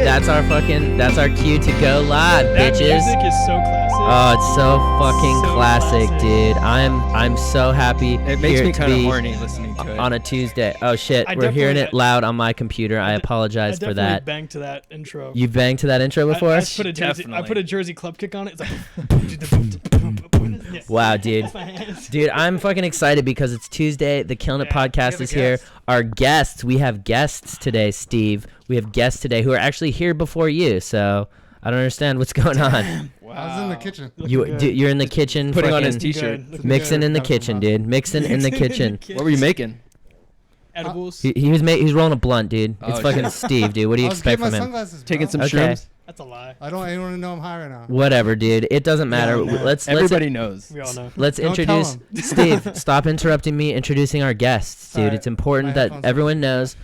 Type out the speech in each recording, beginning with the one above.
That's our cue to go live, That bitches. music is so classic. Oh, it's so fucking So classic, classic. dude. I'm so happy. It makes here me to kind of be horny listening to it. on a Tuesday. Oh shit, I we're hearing it definitely- loud on my computer. I I apologize for definitely that. banged to that intro. You banged to that intro before? I put a Jersey, Definitely. Jersey club kick on it. It's like, yeah. Wow, dude. That's my hands. Dude, I'm fucking excited because it's Tuesday. The KILLINIT Yeah, podcast we have a is here. guest. Our guests, we have guests today, Steve. We have guests today who are actually here before you. So I don't understand what's going on. Wow. I was in the kitchen. You're in the kitchen, Putting on his fucking t-shirt. Good. mixing in the Got some kitchen, love. dude. Mixing in the kitchen. What were you making? Edibles. He's rolling a blunt, dude. It's Oh, fucking shit. Steve, dude. What do you I was expect getting from my him? sunglasses, bro. Taking some Okay. shrooms? That's a lie. I don't even know I'm high right now. Whatever, dude. It doesn't matter. no. Let's Everybody knows. We all know. let's Don't introduce tell Steve. Stop interrupting me. Introducing our guests, dude. Sorry, It's important my that headphones everyone knows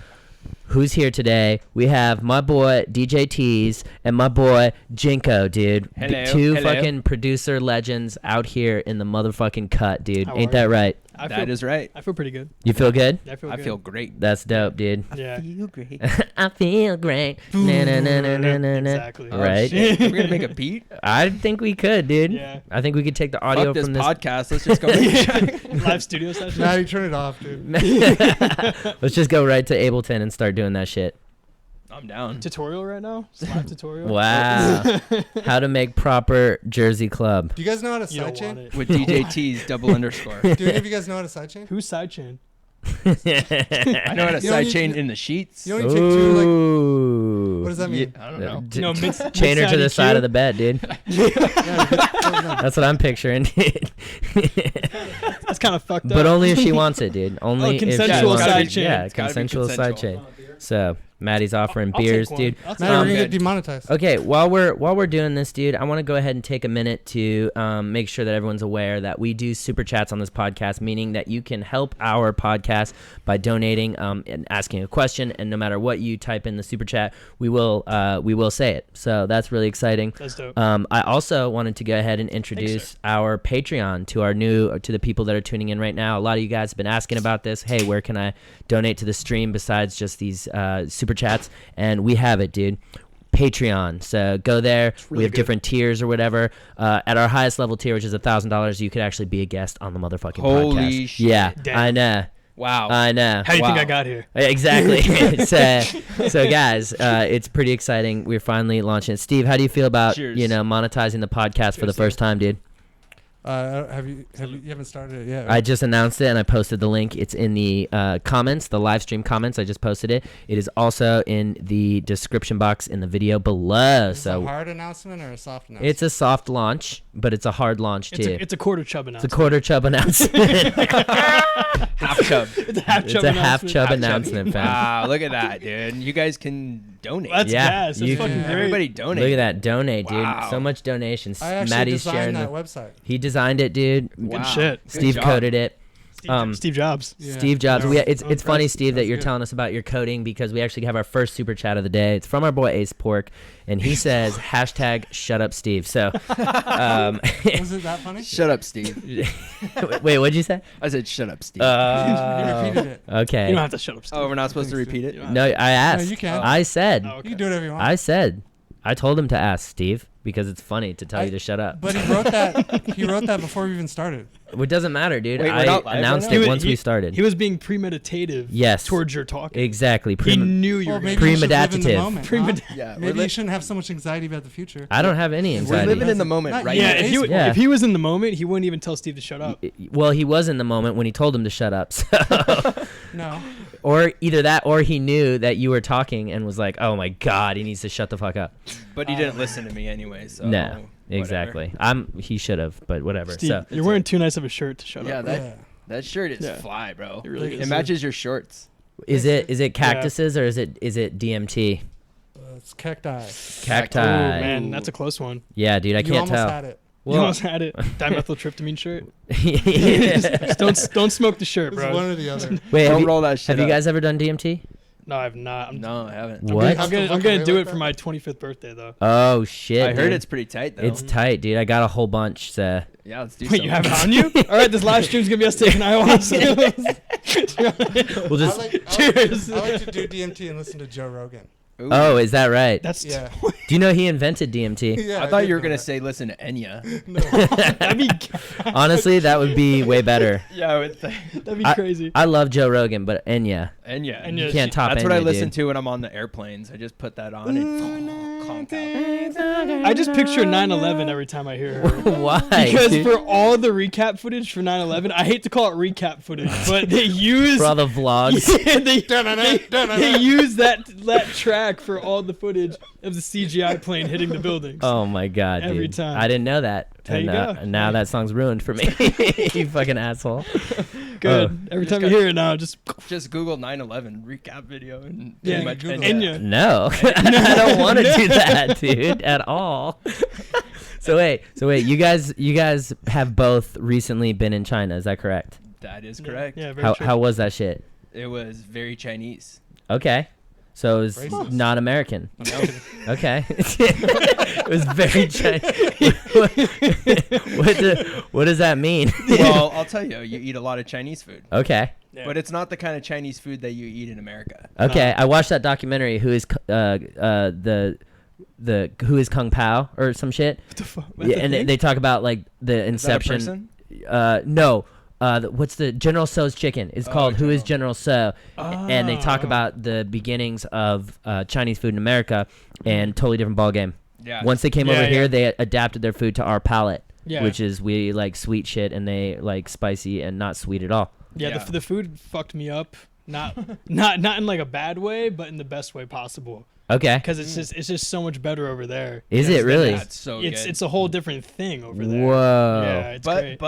who's here today. We have my boy DJ TEEZ and my boy Jinco, dude. Hello, Two hello. fucking producer legends out here in the motherfucking cut, dude. How Ain't are that you? right? That is right. I feel pretty good. You feel good? I feel I good. feel great. That's dope, dude. Yeah. feel great. I feel great. Na, na, na, na, na, na, na. Exactly. Oh, Right. shit. We're going to make a beat? I think we could, dude. Yeah. I think we could take the audio Fuck this from this. podcast. Let's just go make a track. Live studio session. Maddie, turn it off, dude. Let's just go right to Ableton and start doing that shit. I'm down. Tutorial right now. Slide tutorial. Wow. How to make proper Jersey club. Do you guys know how to You don't want sidechain? it. With DJ T's double underscore. Do any of you guys know how to sidechain? Who's sidechain? I know how to You only- sidechain in the sheets. You only take two, like, Ooh. what does that mean? I don't know. No, mid- Chain her to the mid-side side EQ? of the bed, dude. Yeah, That's what I'm picturing, dude. That's kind of fucked up. But only if she wants it, dude. Only if she consensual wants side it. chain. Yeah, It's gotta be consensual side chain. consensual. So Maddie's offering I'll take beers, one. dude. I'll take Maddie, one. we're gonna good. get demonetized. Okay, while we're doing this, dude, I want to go ahead and take a minute to make sure that everyone's aware that we do super chats on this podcast, meaning that you can help our podcast by donating and asking a question, and no matter what you type in the super chat, we will say it. So that's really exciting. That's dope. I also wanted to go ahead and introduce our Patreon to the people that are tuning in right now. A lot of you guys have been asking about this. Hey, where can I donate to the stream besides just these super chats? And we have it, dude. Patreon. So go there. really We have good. different tiers or whatever. At our highest level tier, which is $1,000, you could actually be a guest on the motherfucking Holy podcast. shit. Yeah, Damn. I know. Wow. I know. How do you think wow. I got here? Exactly. so guys, it's pretty exciting. We're finally launching it. Steve, how do you feel about Cheers. monetizing the podcast for the Cheers, first time, dude? You haven't started it yet? I just announced it and I posted the link. It's in the comments, the live stream comments. I just posted it. It is also in the description box in the video below. Is this a So hard announcement or a soft announcement? it's a soft launch, but it's a hard launch too. It's a quarter chub It's a announcement. quarter chub announcement. Half chub. It's a half It's chub a half announcement. chub announcement, fam. Wow, look at that, dude. You guys can donate. That's Yeah, gas. That's you fucking can- great. Everybody donate. Look at that. Donate, dude. Wow. So much donations. I actually Maddie's sharing designed that the, website. he designed it, dude. Wow. Good shit. Good Steve job. coded it. Steve Jobs. Yeah. Steve Jobs. Yeah. It's I'm funny, impressed. Steve, that That's you're good. telling us about your coding because we actually have our first super chat of the day. It's from our boy Ace Pork, and he says hashtag shut up Steve. So, Was it that funny? Shut up, Steve. wait, what'd you say? I said shut up, Steve. He repeated it. You Okay. don't have to shut up, Steve. Oh, we're not supposed to repeat it? No, I asked. you can. I said. Oh, You okay. can do whatever you want. I said. I told him to ask Steve because it's funny to tell I- you to shut up. But he wrote that. He wrote that before we even started. It doesn't matter, dude. Wait, we're I not live right announced now? it He once was- we started. He was being premeditative. Yes. Towards your talking. Exactly. He knew you Well, were maybe going you should live in the Premeditative. moment. Premed- huh? Yeah, Maybe you shouldn't have so much anxiety about the future. I don't have any we're anxiety. living in the moment Not right yet. now. Yeah, if he, Yeah. if he was in the moment, he wouldn't even tell Steve to shut up. Well, he was in the moment when he told him to shut up. So. No. Or either that, or he knew that you were talking and was like, "Oh my God, he needs to shut the fuck up." But he didn't listen to me anyway, so. No, whatever. exactly. He should have, but whatever. Steve, So you're wearing too nice of a shirt to shut Yeah, up. that Yeah. that shirt is Yeah. fly, bro. It really Like, is. It matches your shorts. is it cactuses or is it DMT? It's cacti. Cacti. Oh, man, that's a close one. Yeah, dude, I You can't almost tell. had it. You almost had it. Dimethyltryptamine shirt. Yeah. Just don't smoke the shirt, It's bro. one or the other. Wait, Don't roll that shit have you up. guys ever done DMT? No, I've not. No, I haven't. What? Have to I'm look gonna away do like it for that? my 25th birthday though. Oh shit! I heard dude. it's pretty tight though. It's tight, dude. I got a whole bunch. So yeah, let's do Wait, you have something. it on you? All right, this live stream's gonna be us taking ayahuasca. we'll just I like Cheers. I like to do DMT and listen to Joe Rogan. Ooh. Oh, is that right? That's Yeah. Do you know he invented DMT? Yeah, I thought did you were know gonna that. say listen to Enya. that'd be Honestly, that would be way better. Yeah, I would think. that'd be I- crazy. I love Joe Rogan, but Enya, Enya. Enya, you can't top That's Enya, what I listen dude. to when I'm on the airplanes. I just put that on and conk out. I just picture 9/11 every time I hear her. Why? Because dude? for all the recap footage for 9/11, I hate to call it recap footage, but they use For all the vlogs. yeah, they use that track for all the footage of the CGI plane hitting the buildings. Oh my god, Every dude. time. I didn't know that. There And you go. now that song's ruined for me. You fucking asshole. Good. Every Just time you got- hear it now, just Just Google 9/11 recap video and yeah, pretty much Google Enya. Enya. No. I don't want to do that, dude, at all. So wait, you guys have both recently been in China, is that correct? That is correct. Yeah, very How true. how was that shit? It was very Chinese. Okay. So it was Racist. not American. No. Okay. It was very Chinese. What does that mean? Well, I'll tell you, you eat a lot of Chinese food, Okay. Yeah. but it's not the kind of Chinese food that you eat in America. Okay. I watched that documentary. Who is the Who is Kung Pao or some shit? What the fuck? Yeah, and they talk about like the Is that a inception. person? No. What's the General Tso's chicken? It's Oh, called Who is General. General Tso, and they talk Oh. about the beginnings of Chinese food in America, and totally different ball game. Yeah. Once they came Yeah, over yeah. here, they adapted their food to our palate, Yeah. which is we like sweet shit, and they like spicy and not sweet at all. Yeah, Yeah. The food fucked me up. Not in like a bad way, but in the best way possible. Okay, Because it's just so much better over there. is Yes, it really? That's so It's good. it's a whole different thing over there. Whoa. Yeah, it's great.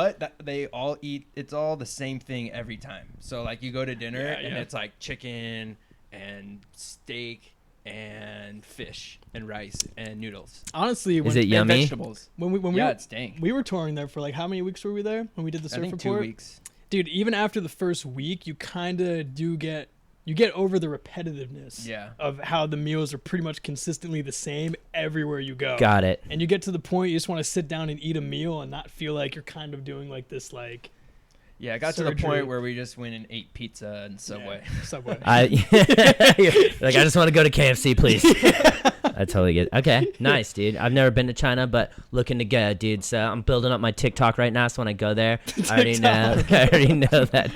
They all eat. It's all the same thing every time. So like you go to dinner Yeah, and yeah. it's like chicken and steak and fish and rice and noodles. Honestly, Is when, it And yummy? vegetables. when we Yeah, were, it's dank. we were touring there for like how many weeks were we there when we did the I surf think 2 report? weeks. Dude, even after the first week, you kind of get over the repetitiveness Yeah. of how the meals are pretty much consistently the same everywhere you go. Got it. And you get to the point you just want to sit down and eat a meal and not feel like you're kind of doing like this like Yeah, I got to the Surgery. point where we just went and ate pizza and Subway. yeah, Subway. Like I just want to go to KFC, please. I totally get it. Okay, nice, dude. I've never been to China, but looking to go, dude. So I'm building up my TikTok right now. So when I go there, I already know that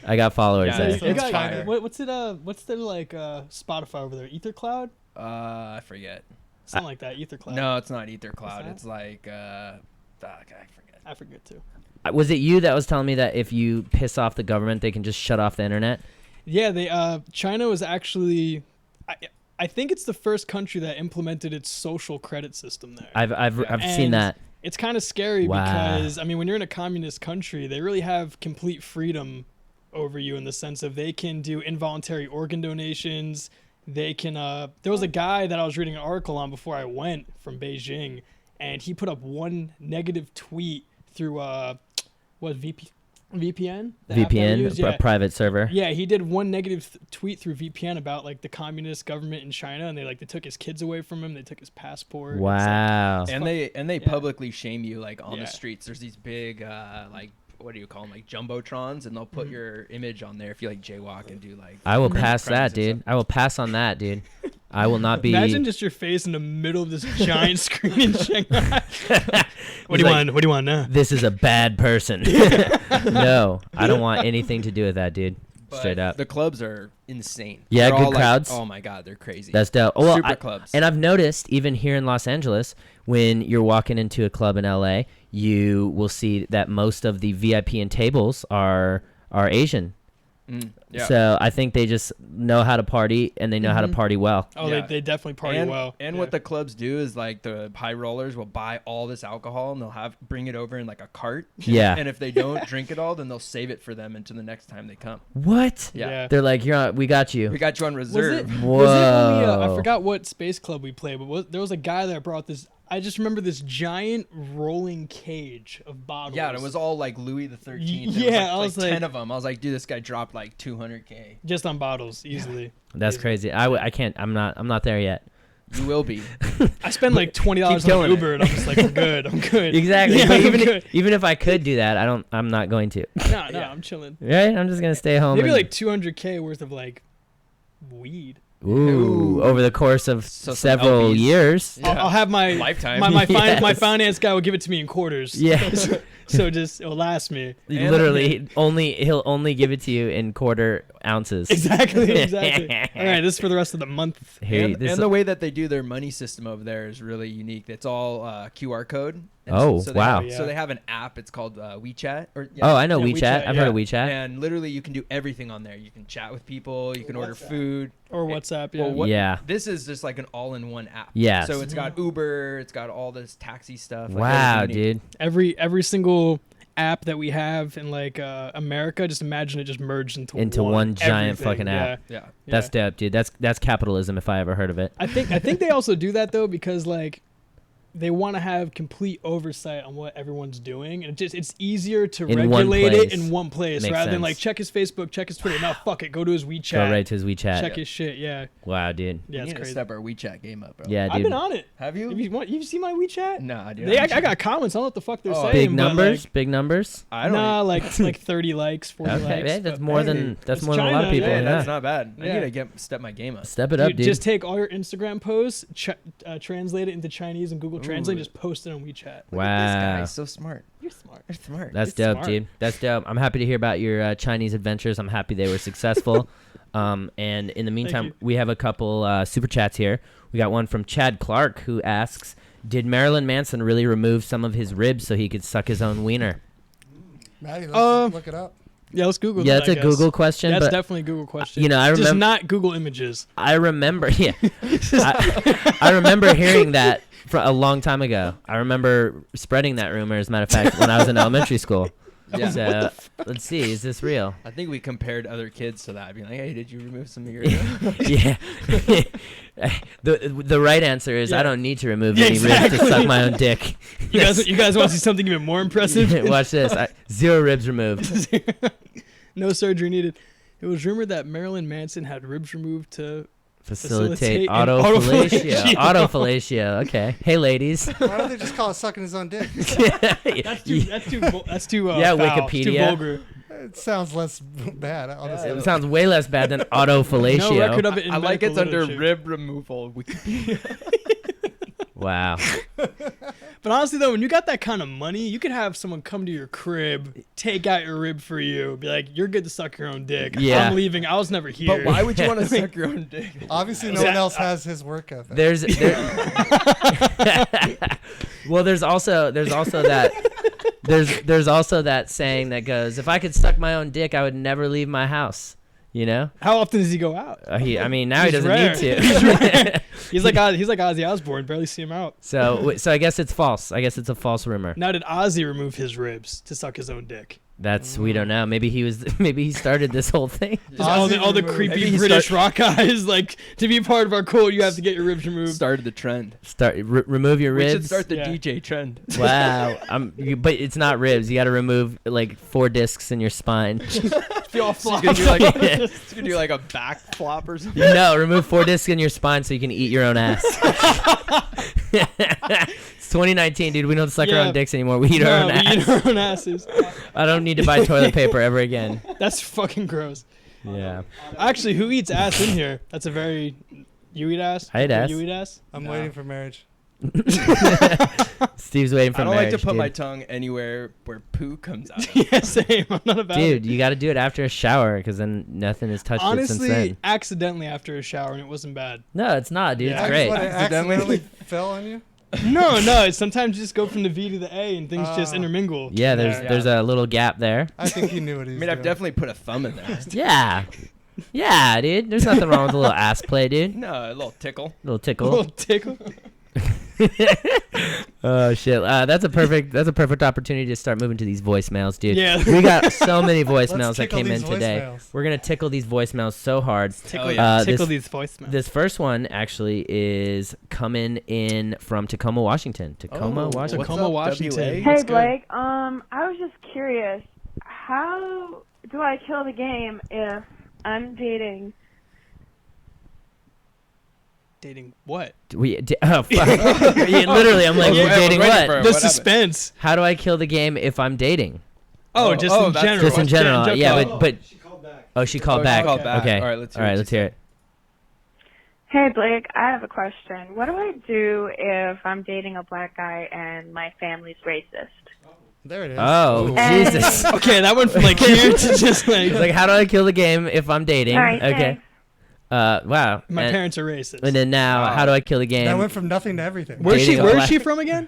I got followers Yeah, there. it's- You got- fire. what's their like Spotify over there? Ether Cloud? I forget. Something like that. Ether Cloud. No, it's not Ether Cloud. that? It's like fuck, I forget. I forget too. Was it you that was telling me that if you piss off the government, they can just shut off the internet? Yeah, they China was actually I think it's the first country that implemented its social credit system there. I've seen And that. It's kind of scary Wow. because I mean when you're in a communist country, they really have complete freedom over you in the sense of they can do involuntary organ donations. They can there was a guy that I was reading an article on before I went from Beijing, and he put up one negative tweet through VPN? The app that we VPN, use? a private server. Yeah, he did one negative tweet through VPN about like the communist government in China, and they took his kids away from him. They took his passport. It's like- Wow. And they Yeah. publicly shame you like on Yeah. the streets. There's these big like what do you call them, like jumbotrons, and they'll put your image on there if you like jaywalk and do like. I will crimes pass and that, stuff. dude. I will pass on that, dude. I will not be. Imagine just your face in the middle of this giant screen in Shanghai. What He's do you like, want? What do you want now? This is a bad person. No, I don't want anything to do with that, dude. But Straight up. The clubs are insane. Yeah, They're good all, like, crowds. oh my god, they're crazy. That's dope. Oh, well, Super clubs. And I've noticed even here in Los Angeles, when you're walking into a club in LA, you will see that most of the VIP and tables are Asian. Yeah. So I think they just know how to party and they know how to Mhm. party well. Oh, Yeah. they definitely party and, well. And Yeah. what the clubs do is like the high rollers will buy all this alcohol and they'll bring it over in like a cart. Yeah. And if they don't drink it all, then they'll save it for them until the next time they come. What? Yeah. They're like, we got you. We got you on Was reserve. it when we, I Whoa. forgot what space club we played, but there was a guy that brought this. I just remember this giant rolling cage of bottles. Yeah, and it was all like Louis the 13th. Yeah, I I was like 10 like- of them. I was like, dude, this guy dropped like 200K. just on bottles easily. That's crazy. I can't. I'm not there yet. You will be. I spend like $20 on killing Uber, and I'm just like, I'm good. I'm good. Exactly. Yeah, But I'm even good. even if I could do that, I'm not going to. No, Yeah. I'm chilling. Right? I'm just gonna stay home. Maybe and- like 200K worth of like weed. Ooh, over the course of So some several LBs. years. Yeah. I'll have my Lifetime. my Yes. my finance guy will give it to me in quarters. Yes. So just it'll last me. And- Literally, he'll only give it to you in quarter ounces. Exactly. All right, this is for the rest of the month. Here, And, this- and the way that they do their money system over there is really unique. It's all QR code. And Oh, they wow. have- so they have an app. It's called WeChat. oh, I know Yeah, WeChat. WeChat, I've heard of Yeah. WeChat. And literally, you can do everything on there. You can chat with people. You can order food. Or WhatsApp, yeah. Well, what- Yeah. This is just like an all-in-one app. Yes. So it's got Uber. It's got all this taxi stuff. Like Wow, everything you need. dude. Every single app that we have in like America, just imagine it just merged into one giant everything. fucking app. Yeah. That's dope, dude. That's capitalism if I ever heard of it. I think they also do that though because like they want to have complete oversight on what everyone's doing, and it's easier to In one regulate it place. in one place Makes rather than sense. like check his Facebook, check his Twitter. No, fuck it, go to his WeChat, Go right to his WeChat. check his shit. Yeah, Wow, dude. yeah, we it's need to crazy. step our WeChat game up, bro. Yeah, dude. I've been on it. Have you? You see my WeChat? Nah, dude. I got comments. I don't know what the fuck they're Oh, saying. Big but, numbers. Like, Big numbers. I don't. nah, like 30 likes, 40 Okay, likes. hey, that's but- more hey, than it's more than a lot of China, people. Yeah, Yeah, that's not bad. I Yeah. need to step my game up. Step it up, Dude, dude. just take all your Instagram posts, translate it into Chinese and Google Translate, and just post it on WeChat. Look at this guy. Wow. He's so smart. You're smart. You're smart. That's You're dope, smart. dude. That's dope. I'm happy to hear about your Chinese adventures. I'm happy they were successful. And in the meantime, you. we have a couple super chats here. We got one from Chad Clark who asks, "Did Marilyn Manson really remove some of his ribs so he could suck his own wiener?" Matty, let's look it up. Yeah, let's Google Yeah, that. that's a I guess. Google question. That's but definitely a Google question. you know, I Just remember. not Google Images. I remember. Yeah, I remember hearing that a long time ago. I remember spreading that rumor. As a matter of fact, when I was in elementary school. Yeah. So let's see. Is this real? I think we compared other kids to that, being like, "Hey, did you remove some of your?" Yeah. the right answer is I Yeah. don't need to remove Yeah, any ribs to exactly. suck my own dick. You guys want to see something even more impressive? Watch this. 0 ribs removed. No surgery needed. It was rumored that Marilyn Manson had ribs removed to Facilitate Facilitate autofellatio. autofellatio. Autofellatio. Okay. Hey, ladies. Why don't they just call it sucking his own dick? That's too Yeah, foul. Wikipedia. It's too vulgar. It sounds less bad, honestly. It sounds way less bad than autofellatio. No record of it in I like medical it's under literature. rib removal. Wow. But honestly though, when you got that kind of money, you could have someone come to your crib, take out your rib for you, be like, "You're good to suck your own dick. Yeah. I'm leaving. I was never here." But why would you want to suck your own dick? Obviously, no one else has his work ethic. Well, there's also that there's also that saying that goes, "If I could suck my own dick, I would never leave my house." You know? How often does he go out? Now he He's doesn't rare. need to. He's like Ozzy Osbourne. Barely see him out. So I guess it's false. I guess it's a false rumor. Now, did Ozzy remove his ribs to suck his own dick? We don't know. Maybe he started this whole thing. Just all the Ozzy creepy Maybe he British rock guys, like, to be part of our cult, you have to get your ribs removed. Started the trend. Remove your We ribs. should start the Yeah. DJ trend. Wow. But it's not ribs. You got to remove like 4 discs in your spine. Feel So you can do like Yeah. you can do like a back flop or something. No, remove 4 discs in your spine so you can eat your own ass. It's 2019, dude. We don't suck our Yeah. own dicks anymore. We eat our own we ass. eat our own asses. I don't need to buy toilet paper ever again. That's fucking gross. Yeah. Actually, who eats ass in here? That's a very... You eat ass? I eat ass. You eat ass? I'm No. waiting for marriage. Steve's waiting for I don't marriage, like to put dude. my tongue anywhere where poo comes out. Yeah, same. I'm not about Dude, it. you got to do it after a shower because then nothing has touched it since Honestly, then. accidentally after a shower, and it wasn't bad. No, it's not, dude. Yeah. It's great. What, it Accidentally? accidentally fell on you? No. Sometimes you just go from the V to the A, and things just Ah. intermingle. Yeah, there. there's a little gap there. I think he knew what he I was mean, I've doing. definitely put a thumb in there. Yeah. Yeah, dude. There's nothing wrong with a little ass play, dude. No, a little tickle. little A tickle. little tickle. Oh shit. That's a perfect opportunity to start moving to these voicemails, dude. Yeah. We got so many Let's voicemails that tickle came in these today. voicemails. We're gonna tickle these voicemails so hard. Tickle, yeah. tickle This- these voicemails. This first one actually is coming in from Tacoma, Washington. Tacoma, Oh, Washington. what's Tacoma, up, Washington. WA? Hey, Hey That's good. Blake, I was just curious, how do I kill the game if I'm dating? Dating what? Oh fuck! Yeah, literally, I'm like, Yeah, we're I was dating waiting what? for it. The What happened? suspense. How do I kill the game if I'm dating? Oh, Oh, just oh, in that's general. Just in general, Joke yeah. about- But oh, she called back. Called back. Okay. All right, let's hear All right, what let's you hear it. Hey Blake, I have a question. What do I do if I'm dating a black guy and my family's racist? There it is. Oh, Hey. Jesus. Okay, that went from like here to just like. It's like, how do I kill the game if I'm dating? All right, Okay. thanks. Wow. My and, parents are racist. And then now, how do I kill the game? That went from nothing to everything. Where's dating a Where's black- she from again?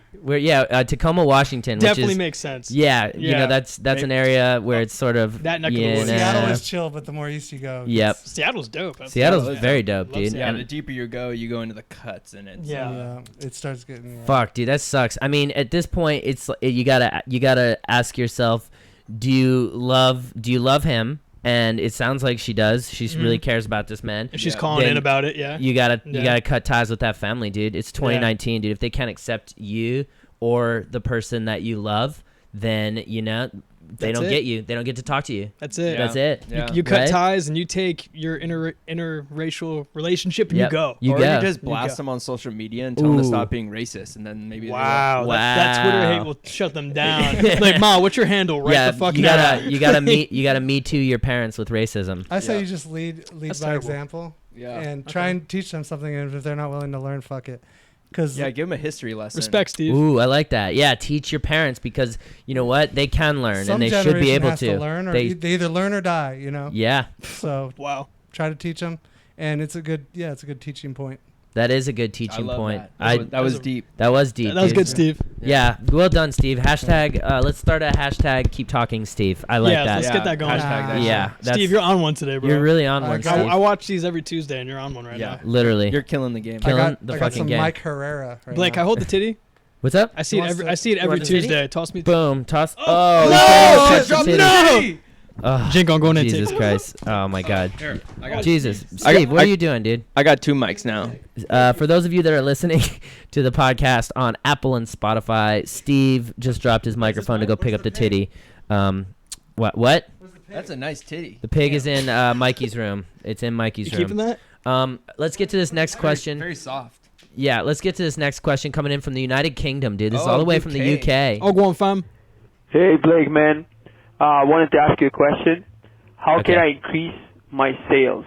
Tacoma, Washington. Definitely which is, makes sense. Yeah, you Yeah. know, that's an area where it's sort of That neck of the you woods. know, Seattle is chill, but the more east you go. Yep. Seattle's dope. Seattle's Seattle is very dope. dope, Love dude. Seattle. Yeah, And the deeper you go into the cuts, and it's Yeah. It starts getting. fuck, dude, that sucks. I mean, at this point, it's you gotta ask yourself, do you love him? And it sounds like she does. She really cares about this man. If she's Yeah. calling Then in about it, yeah. You gotta cut ties with that family, dude. It's 2019, dude. If they can't accept you or the person that you love, then you know they That's don't it. get you. They don't get to talk to you. That's it. Yeah. That's it. Yeah. You cut Right? ties and you take your interracial relationship and Yep. you go. You or go. you just You blast go. them on social media and tell them to Ooh. stop being racist, and then maybe Wow, Wow. That Twitter hate will shut them down. Like, Ma, what's your handle? Right yeah, the fuck you now. gotta me too your parents with racism. I say Yeah. you just lead That's by terrible. example Yeah. and try and teach them something. And if they're not willing to learn, fuck it. Because Yeah, give them a history lesson. Respect, Steve. Ooh, I like that. Yeah, teach your parents because you know what? They can learn some and they should generation be able has to learn, or They, they either learn or die. You know. yeah, So Wow. try to teach them, and it's a good teaching point. that is a good I teaching love point. that. That was deep. That was deep. That was dude. good, Steve. Yeah, well done, Steve. Hashtag. Let's start a hashtag. Keep talking, Steve. I like Yeah, that. let's get that going. Hashtag that Yeah, shit. that's, Steve, you're on one today, bro. you're really on I one, got- Steve. I watch these every Tuesday, and you're on one right Yeah. now. Literally. You're killing the game. Killing the I got fucking some game. Mike Herrera. Right Blake, now. I hold the titty. What's up? I see it wants every. to- I see it you every want the titty? Tuesday. Toss me. Boom. Toss. No! Oh, Drop titty. no! Oh, Jinko, I'm going in. Jesus Christ. Oh my God. Here, I got Jesus. I got- Steve, what are you doing, dude? I got 2 mics now. For those of you that are listening to the podcast on Apple and Spotify, Steve just dropped his microphone to go pick up the titty. What? That's a nice titty. The pig is in Mikey's room. It's in Mikey's You room. keeping that? Let's get to this next question. Very soft. Yeah, let's get to this next question coming in from the United Kingdom, dude. This is Oh, all the way from the UK. Oh, go on, fam. Hey, Blake, man. I wanted to ask you a question. How Okay. can I increase my sales?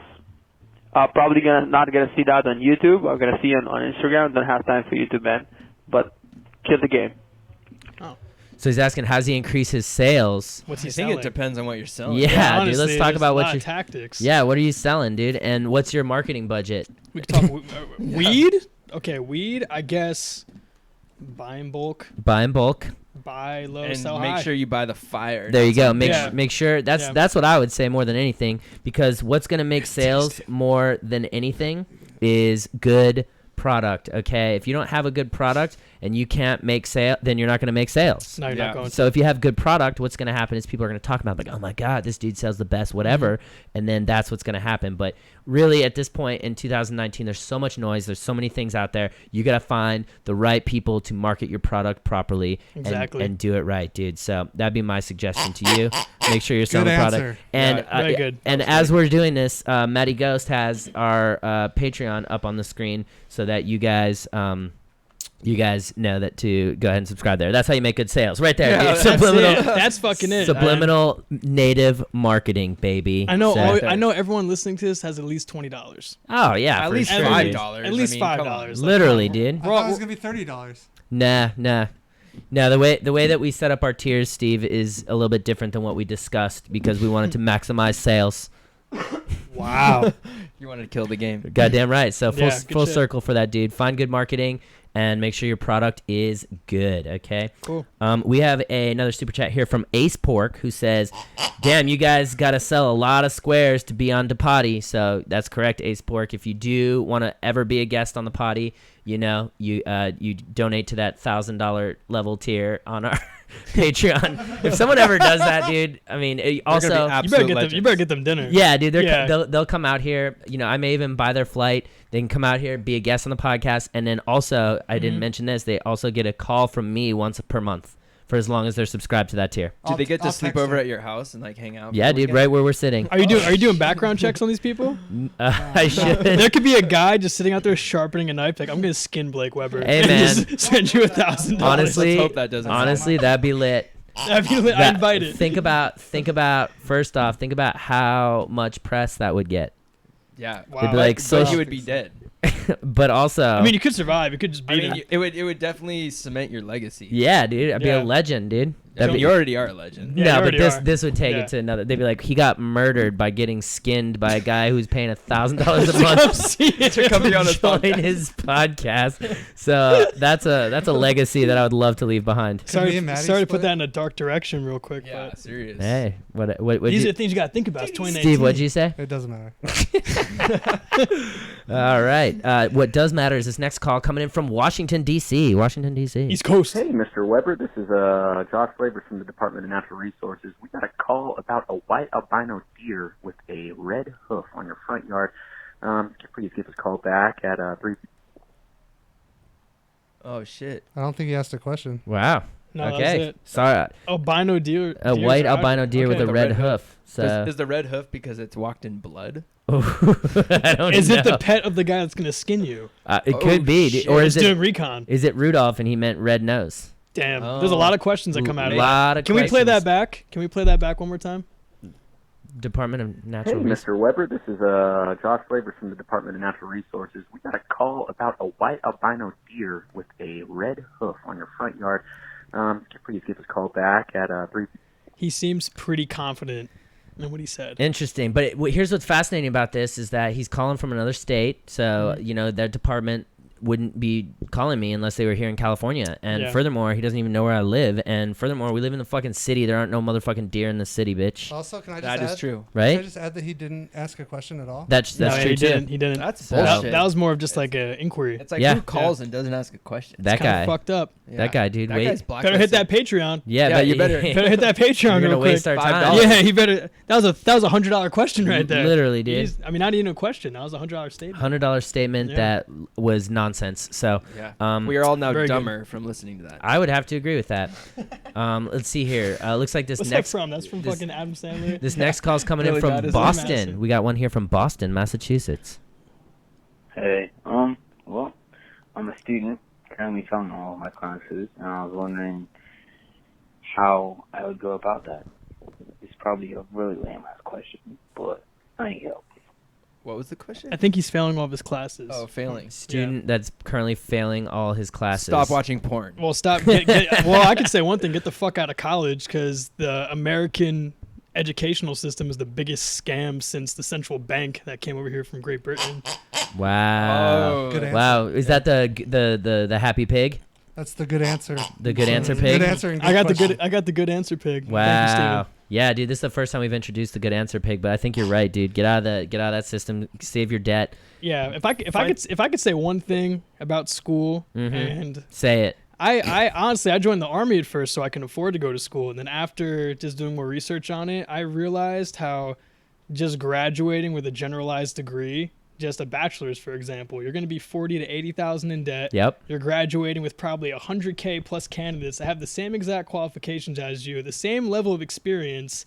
Probably not gonna see that on YouTube. I'm gonna see it on Instagram. Don't have time for YouTube, man. But kill the game. So he's asking, how does he increase his sales? What's he I think selling? it depends on what you're selling. Yeah, dude. honestly, Let's talk there's about a what lot you. of tactics. Yeah, what are you selling, dude? And what's your marketing budget? We can talk weed. Okay, weed. I guess buy in bulk, Buy in bulk. buy low, And sell make high. sure you buy the fire. There you go. Yeah. Make sure that's Yeah. that's what I would say more than anything, because what's gonna make sales more than anything is good product. Okay, if you don't have a good product and you can't make sale, then you're not gonna make sales. No, you're Yeah. not going. So if you have good product, what's going to happen is people are going to talk about like, oh my God, this dude sells the best, whatever. And then that's what's going to happen. But really at this point in 2019, there's so much noise. There's so many things out there. You got to find the right people to market your product properly Exactly. and do it right, dude. So that'd be my suggestion to you. Make sure you're selling Good the product. answer. And, Yeah, very good. And as we're doing this, Matty Ghost has our Patreon up on the screen so that you guys know that to go ahead and subscribe there. That's how you make good sales, right there. Yeah, dude. that's Subliminal, it. That's fucking it. subliminal native marketing, baby. I know. So- I know. Everyone listening to this has at least $20. Oh yeah, At for least sure, $5. dude. At least I mean, come $5. on. Literally, dude. I thought it was gonna be $30. Nah. No, the way that we set up our tiers, Steve, is a little bit different than what we discussed because we wanted to maximize sales. Wow. You wanted to kill the game. Goddamn right. So Yeah, good full shit. circle for that, dude. Find good marketing and make sure your product is good. Okay. Cool. We have another super chat here from Ace Pork who says, "Damn, you guys got to sell a lot of squares to be on the potty." So that's correct, Ace Pork. If you do want to ever be a guest on the potty, you donate to that $1,000 level tier on our Patreon. If someone ever does that, dude, I mean, also. You better Absolute get them. You better get them dinner. Yeah, dude, Yeah. they'll come out here. I may even buy their flight. They can come out here, be a guest on the podcast, and then also, I didn't mention this, they also get a call from me once per month for as long as they're subscribed to that tier. Do they get to I'll sleep text over her. at your house and like hang out? Yeah, for the dude, weekend? right where we're sitting. Are you doing background checks on these people? I should. There could be a guy just sitting out there sharpening a knife, like I'm gonna skin Blake Weber. Hey, and man. just send you $1,000. Honestly, Let's hope that doesn't honestly, that'd be lit. I That- invite it. Think about first off, think about how much press that would get. Yeah. Wow. They'd be like, But so he would be dead. but also, I mean, you could survive. You could just I beat mean, him. it would definitely cement your legacy. yeah, dude, I'd be Yeah. a legend, dude. I That'd mean, be- you already are a legend. Yeah, no, you but already this are. this would take Yeah. it to another. They'd be like, he got murdered by getting skinned by a guy who's paying $1,000 a Come month see it. To come be on his join podcast. his podcast. So that's a legacy that I would love to leave behind. me Sorry, and Matty sorry to put split? that in a dark direction real quick. Yeah, But serious. Hey, what these are you, the things you got to think about. It's 2019. Steve? What'd you say? It doesn't matter. All right. What does matter is this next call coming in from Washington D.C. Washington D.C. East Coast. Hey, Mr. Weber, this is Josh Labor from the Department of Natural Resources. We got a call about a white albino deer with a red hoof on your front yard. Please give us a call back at 3. Oh shit. I don't think he asked a question. Wow. No, that's okay. it. Sorry. Albino deer. A deers white are- albino deer with okay. a The red red hoof. So Is the red hoof because it's walked in blood? I don't Is know. it the pet of the guy that's gonna skin you? It Oh, could be, shit. or He's is doing it? recon. Is it Rudolph and he meant red nose? Damn. Oh. There's a lot of questions that come out of that. lot of Can we play that questions. back? Can we play that back one more time? Department of Hey, Natural Resources. Mr. Weber, this is Josh Labor from the Department of Natural Resources. We got a call about a white albino deer with a red hoof on your front yard. Please give us a call back at 3. He seems pretty confident in what he said. Interesting, but here's what's fascinating about this is that he's calling from another state, so Mm-hmm. you know their department wouldn't be calling me unless they were here in California. And Yeah. furthermore, he doesn't even know where I live. And furthermore, we live in the fucking city. There aren't no motherfucking deer in the city, bitch. Also, can I just That add? is true. Can I Right? just add that he didn't ask a question at all? That's No, true he too. didn't. He didn't. That's So- bullshit. that was more of just like an inquiry. It's like Yeah. who calls and doesn't ask a question? That Kinda guy. fucked up. Yeah. That guy, dude. That Wait. guy's Better hit that blacklisted. Patreon. Yeah, Yeah, but you better- Better hit that Patreon You're real gonna quick. waste our $5. time. Yeah, he better. That was a $100 question right there. Literally, dude. I mean, not even a question. That was a $100 statement. $100 statement Yeah. that was nonsense. So Yeah. We are all now Very good. dumber from listening to that. I would have to agree with that. Let's see here. Looks like this What's next that from? That's from this- fucking Adam Sandler. this next call's coming in Really from bad, isn't it? Boston. Madison. We got one here from Boston, Massachusetts. Hey, well, I'm a student, currently failing all of my classes, and I was wondering how I would go about that. It's probably a really lame ass question, but I need help. What was the question? I think he's failing all of his classes. Oh, failing. Student that's currently failing all his classes. Stop watching porn. Well, stop. Well, I could say one thing: get the fuck out of college, because the American educational system is the biggest scam since the central bank that came over here from Great Britain. Wow. Oh, Good answer. Wow. Is that the happy pig? That's the good answer. The good answer Good pig? answer. And I got question. the good answer pig. Thank you, Wow. Steven. Yeah, dude, this is the first time we've introduced the good answer pig, but I think you're right, dude. Get out of that system. Save your debt. Yeah, if I could say one thing about school, Mhm. and Say it. I honestly I joined the army at first so I can afford to go to school, and then after just doing more research on it, I realized how just graduating with a generalized degree, just a bachelor's for example, you're going to be 40 to 80,000 in debt. Yep. You're graduating with probably 100K plus candidates that have the same exact qualifications as you, the same level of experience.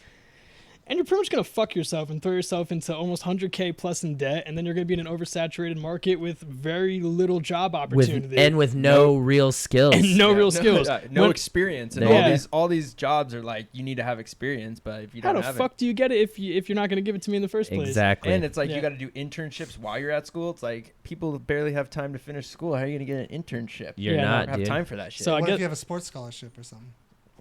And you're pretty much going to fuck yourself and throw yourself into almost 100K plus in debt, and then you're going to be in an oversaturated market with very little job opportunity. With no real skills. And no real skills. No When- experience. And Yeah. all these jobs are like, you need to have experience, but if you How don't the have fuck do you get it if you're not going to give it to me in the first place? Exactly. it, and it's like Yeah. you got to do internships while you're at school. It's like people barely have time to finish school. How are you going to get an internship? You're Yeah, no. not, have dude. time for that shit. So I What get if you have a sports scholarship or something?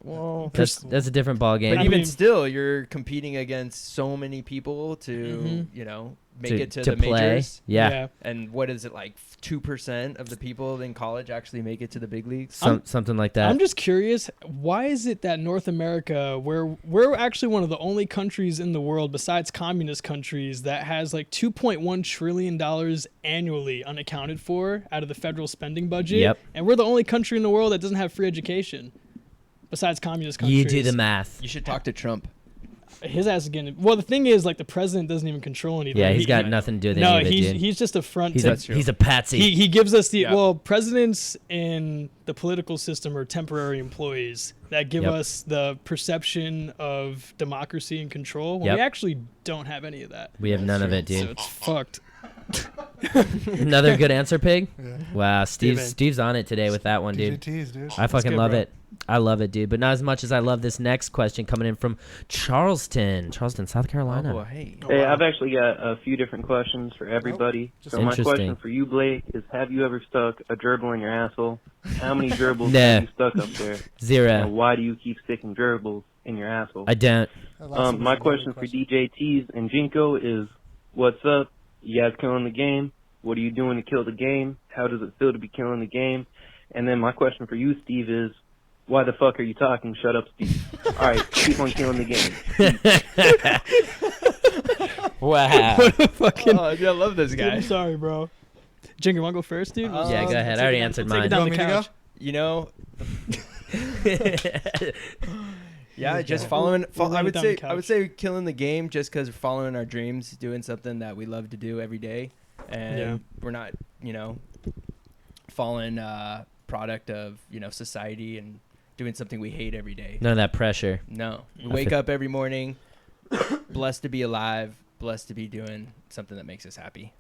well, That's a different ball game. but I even mean- still, you're competing against so many people to, Mhm. make it to the play. majors. Yeah. And what is it, like 2% of the people in college actually make it to the big leagues? Something like that. I'm just curious, why is it that North America, where we're actually one of the only countries in the world besides communist countries that has like $2.1 trillion annually unaccounted for out of the federal spending budget, Yep. and we're the only country in the world that doesn't have free education besides communist countries. You do the math. You should talk to Trump. His ass is getting. Well, the thing is, like, the president doesn't even control anything. Yeah, he's He- got he- nothing to do with No, any of it, dude. he's just a front. He's to, a patsy. he gives us the Yeah. well, presidents in the political system are temporary employees that give Yep. us the perception of democracy and control when Yep. we actually don't have any of that. We have none of it, So dude. it's fucked. Another good answer, Pig. Yeah. Wow, man. Steve's on it today with that one, dude. TEEZ, dude. I fucking good, love bro. it. I love it, dude. But not as much as I love this next question coming in from Charleston, South Carolina. Oh, hey. Oh, Hey, wow. I've actually got a few different questions for everybody. Just So my Interesting. question for you, Blake, is have you ever stuck a gerbil in your asshole? How many gerbils No. have you stuck up there? And Zero. why do you keep sticking gerbils in your asshole? I don't. That last one was My a question loaded for DJ TEEZ and Jinko is, what's up? You guys killing the game? What are you doing to kill the game? How does it feel to be killing the game? And then my question for you, Steve, is, why the fuck are you talking? Shut up, Steve. All right, keep on killing the game. Wow. What a fucking. Oh, dude, I love this Dude, guy. I'm sorry, bro. Jingle, wanna go first, dude? Yeah, go ahead. I already answered Take mine. it down You the want me to couch. You know, yeah, just go. following. We'll lay I it would down say the I would couch. say killing the game just because we're following our dreams, doing something that we love to do every day, and Yeah. we're not, falling product of society and doing something we hate every day. None of that pressure. No, we I wake feel- up every morning, blessed to be alive, blessed to be doing something that makes us happy.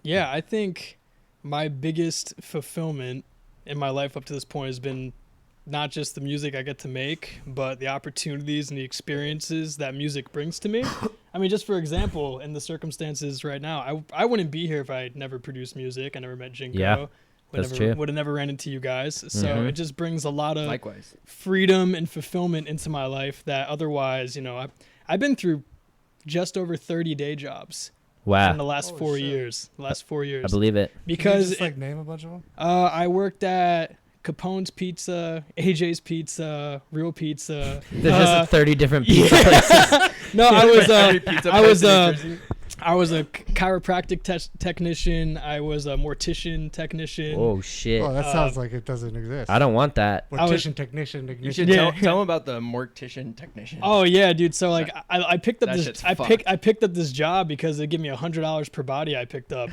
Yeah, I think my biggest fulfillment in my life up to this point has been not just the music I get to make, but the opportunities and the experiences that music brings to me. I mean, just for example, in the circumstances right now, I wouldn't be here if I had never produced music. I never met Jinko. Yeah, that's true. Would have never ran into you guys. So Mhm. it just brings a lot of Likewise. freedom and fulfillment into my life that otherwise, I've been through just over 30 day jobs in the Wow. last Holy 4 shit. years. I believe it. Can you Because just like name a bunch of them. I worked at Capone's Pizza, AJ's Pizza, Real Pizza. There's just 30 different pizza places. No, I was Every pizza I was place in New Jersey. I was a chiropractic technician. I was a mortician technician. Oh, shit. Oh, that sounds like it doesn't exist. I don't want that. I was- Mortician, technician, You ignition. should Yeah. tell them about the mortician technician. Oh yeah, dude. So like I picked up That this shit's I fucked. picked up this job because they give me $100 per body I picked up.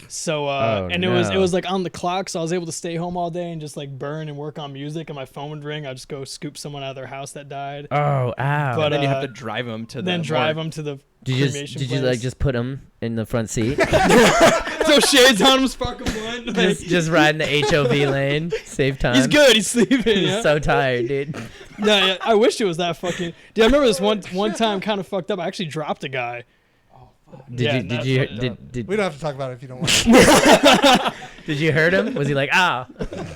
So Oh, and no. it was like on the clock, so I was able to stay home all day and just like burn and work on music, and my phone would ring. I'd just go scoop someone out of their house that died. Oh, ow. But, and then you have uh, to drive them to Then the drive morgue. them to the did you cremation did you place. like just put them in the front seat? throw shades on him, spark a blunt. Like, just riding the HOV lane, save time. he's good. He's sleeping. He's Yeah? so tired, dude. No, yeah, I wish it was that fucking. Dude, I remember this one time kind of fucked up. I actually dropped a guy. Yeah, Did that's you fucked did We don't have to talk about it if you don't want. did you hurt him? Was he like, ah?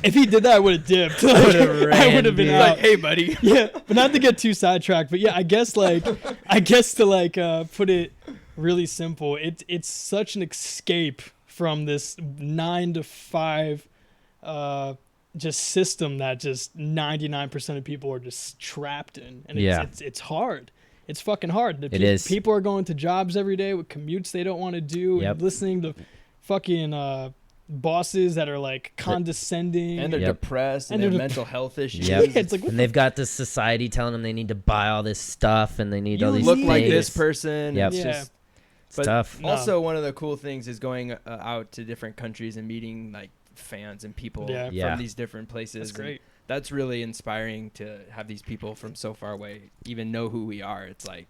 If he did that, I would have dipped. would've I ran, would have been dude. out. Like, hey, buddy. Yeah, but not to get too sidetracked. But yeah, I guess to put it really simple, it's such an escape from this 9 to 5 just system that just 99% of people are just trapped in, and Yeah. it's hard. It's fucking hard. It is. People are going to jobs every day with commutes they don't want to do, Yep. and listening to fucking bosses that are like condescending. And they're Yep. depressed And and, they they're have mental health issues. Yep. It's like, what And they've got this society telling them they need to buy all this stuff and they need all You these look things. like this person. Yep. It's Yeah. just It's but tough. No. Also, one of the cool things is going out to different countries and meeting like fans and people Yeah. Yeah. from these different places. That's and great. That's really inspiring to have these people from so far away even know who we are. It's like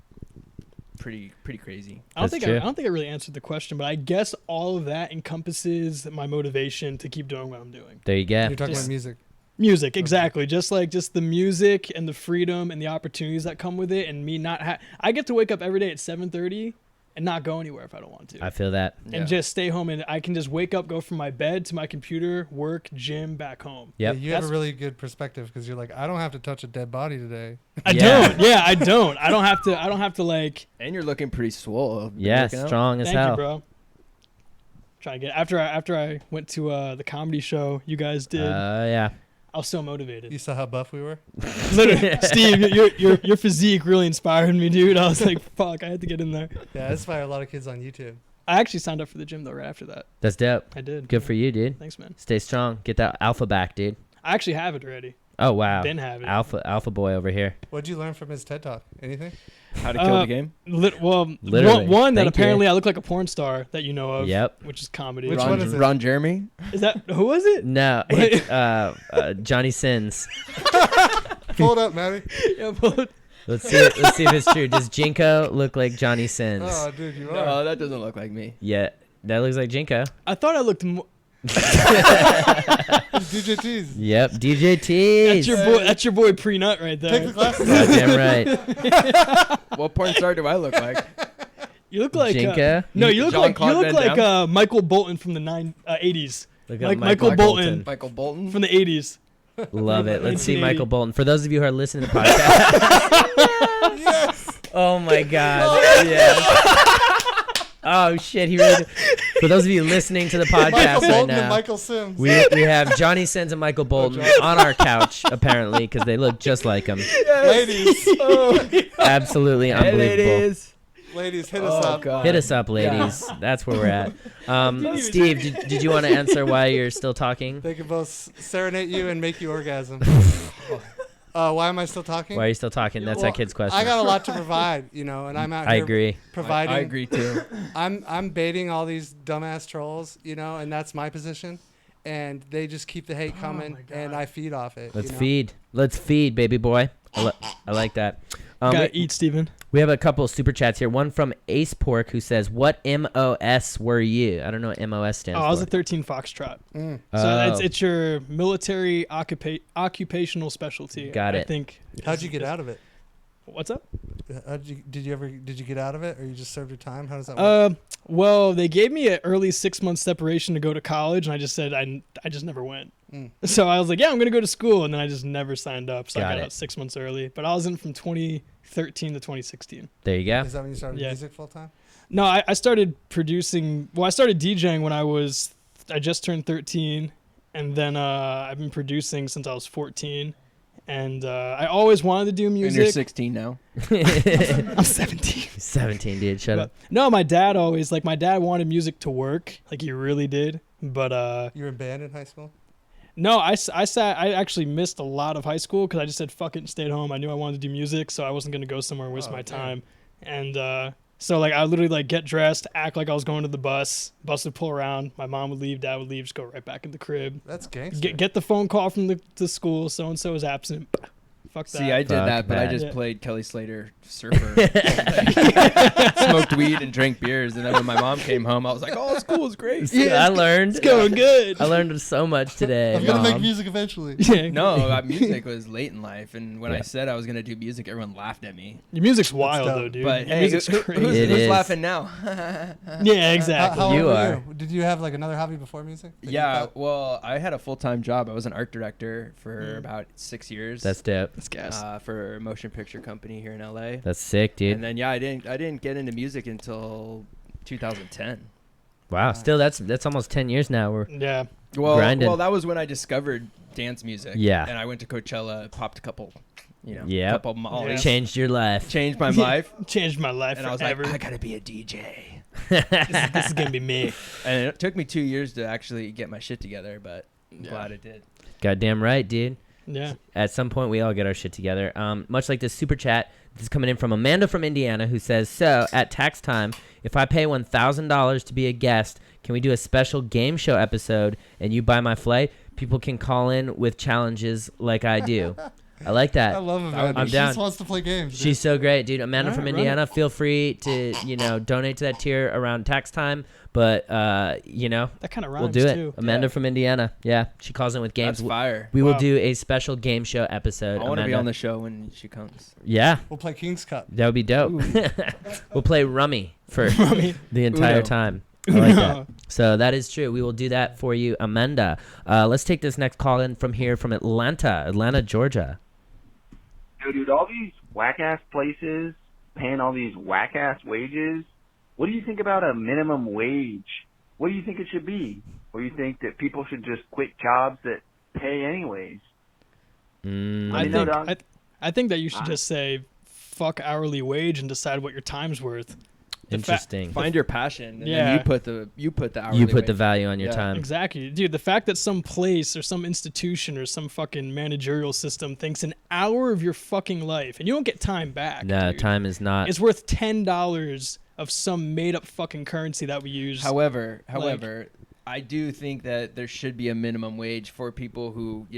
pretty crazy. I don't That's think true. I don't think I really answered the question, but I guess all of that encompasses my motivation to keep doing what I'm doing. There you go. You're talking Just- about music. Music, exactly. Just the music and the freedom and the opportunities that come with it, and me not I get to wake up every day at 7:30 and not go anywhere if I don't want to. I feel that. Yeah. And just stay home, and I can just wake up, go from my bed to my computer, work, gym, back home. Yep. Yeah, you have a That's- really good perspective because you're like, I don't have to touch a dead body today. I Yeah. don't. Yeah, I don't. I don't have to like. And you're looking pretty swole. Been Yeah, working out. strong as Thank hell. you, bro. Trying to get after I went to the comedy show you guys did. Yeah. I was so motivated. You saw how buff we were? Literally, Steve, your physique really inspired me, dude. I was like, fuck, I had to get in there. Yeah, that's why a lot of kids on YouTube. I actually signed up for the gym though right after that. That's dope. I did. Good for you, dude. Thanks, man. Stay strong. Get that alpha back, dude. I actually have it already. Oh wow. Been have it. Alpha boy over here. What'd you learn from his TED Talk? Anything? How to kill the game. Literally. One that Thank apparently you. I look like a porn star that you know of. Yep. Which is comedy. Which Ron, one is it? Ron Jeremy. Is that who was it? No, Wait. it's, Johnny Sins. Pull it up, Matty. Yeah, but Let's see if it's true. Does Jinko look like Johnny Sins? Oh, dude, you are. No, that doesn't look like me. Yeah. That looks like Jinko. I thought I looked more. DJ TEEZ. Yep, DJ TEEZ. That's your boy Pre-Nut right there. Take the glasses God off. damn right. What porn star do I look like? You look like Jinko? no, you look Jean-Claude Van like Damme? Michael Bolton from the 80s. Look Like up Michael Bolton Michael Bolton. from the 80s. Love it. Let's see 1980. Michael Bolton. For those of you who are listening to the podcast. Yes. Oh my God. Yes. Oh shit. He really. For those of you listening to the podcast Michael right Bolton and now, Michael Sims. we have Johnny Sins and Michael Bolton on our couch apparently because they look just like him. Ladies, Absolutely unbelievable. ladies, hit us up. God. Hit us up, ladies. That's where we're at. Steve, did you want to answer why you're still talking? They can both serenade you and make you orgasm. Why am I still talking? Why are you still talking? That's Well, that kid's question. I got a lot to provide, you know, and I'm out I here agree. providing. I agree too. I'm baiting all these dumbass trolls, you know, and that's my position. And they just keep the hate coming, my God. and I feed off it. Let's you know? feed. Let's feed, baby boy. I like that. Gotta eat, Steven. We have a couple of super chats here. One from Ace Pork who says, "What MOS were you?" I don't know what MOS stands Oh, for. I was a 13 Foxtrot. Mm. So it's your military occupational specialty. Got I it. think. How'd you get out of it? What's up? Did you get out of it, or you just served your time? How does that work? Well, they gave me an early 6-month separation to go to college, and I just said I just never went. Mm. So I was like, yeah, I'm gonna go to school, and then I just never signed up. So Got I got it. out 6 months early. But I was in from 2013 to 2016. There you go. Is that when you started Yeah. music full time? No, I started producing. Well, I started DJing when I just turned 13, and then I've been producing since I was 14. And I always wanted to do And music. you're 16 now. I'm 17. 17, dude. Shut up. No, my dad wanted music to work, like he really did. But You were in band in high school? no, I actually missed a lot of high school because I just said fuck it and stayed home. I knew I wanted to do music, so I wasn't gonna go somewhere and waste my time. And so like I literally like get dressed, act like I was going to the bus would pull around, my mom would leave, dad would leave, just go right back in the crib. That's gangster. Get the phone call from the school, so and so is absent. Fuck that. See, I did Fuck that, but I that. just Yeah. played Kelly Slater Surfer. Smoked weed and drank beers, and then when my mom came home, I was like, "Oh, school is great." I learned. It's going good. I learned so much today. I'm gonna make Mom. music eventually. Yeah. No, music was late in life, and when Yeah. I said I was gonna do music, everyone laughed at me. Your music's wild dope. though, dude. But Your hey, music's who's crazy. It is. laughing now? Yeah, exactly. How old You were are. you? Did you have like another hobby before music? that you Yeah, thought- well, I had a full-time job. I was an art director for about 6 years. That's dope. That's gas. For a motion picture company here in LA. That's sick, dude. And then I didn't get into music until 2010. Wow. Still, that's almost 10 years now. We're Yeah. Grinding. Well, that was when I discovered dance music. Yeah. And I went to Coachella, popped a couple, Yep. couple mollies, changed your life. changed my life, Changed my life and I was forever. like, I gotta be a DJ. this is gonna be me. And it took me 2 years to actually get my shit together, but I'm glad it did. Goddamn right, dude. Yeah. At some point, we all get our shit together. Much like this super chat, this is coming in from Amanda from Indiana, who says, "So at tax time, if I pay $1,000 to be a guest, can we do a special game show episode and you buy my flight? People can call in with challenges like I do." I like that. I love Amanda. I'm She down. just wants to play games. dude. She's so great, dude. Amanda from Alright, run Indiana. Feel free to, donate to that tier around tax time. But, That kind of rhymes we'll do it. too. Amanda from Indiana. Yeah, she calls in with games. That's fire. We will Wow. do a special game show episode. I want to be Amanda. on the show when she comes. Yeah, We'll play King's Cup. that would be dope. We'll play Rummy for Rummy. the entire Uno. time. I like that. Uno. So that is true. We will do that for you, Amanda. Let's take this next call in from here from Atlanta, Georgia. Yo, dude, all these whack-ass places paying all these whack-ass wages, what do you think about a minimum wage? What do you think it should be? Or you think that people should just quit jobs that pay anyways? Mm, Let me know, dog. I think that you should just say fuck hourly wage and decide what your time's worth. interesting. Find your passion, and Yeah. then you put the hourly You put the wage. value on your Yeah. time. Exactly. Dude, the fact that some place or some institution or some fucking managerial system thinks an hour of your fucking life and you don't get time back. No, dude, time is not. it's worth $10 of some made up fucking currency that we use. However, I do think that there should be a minimum wage for people who,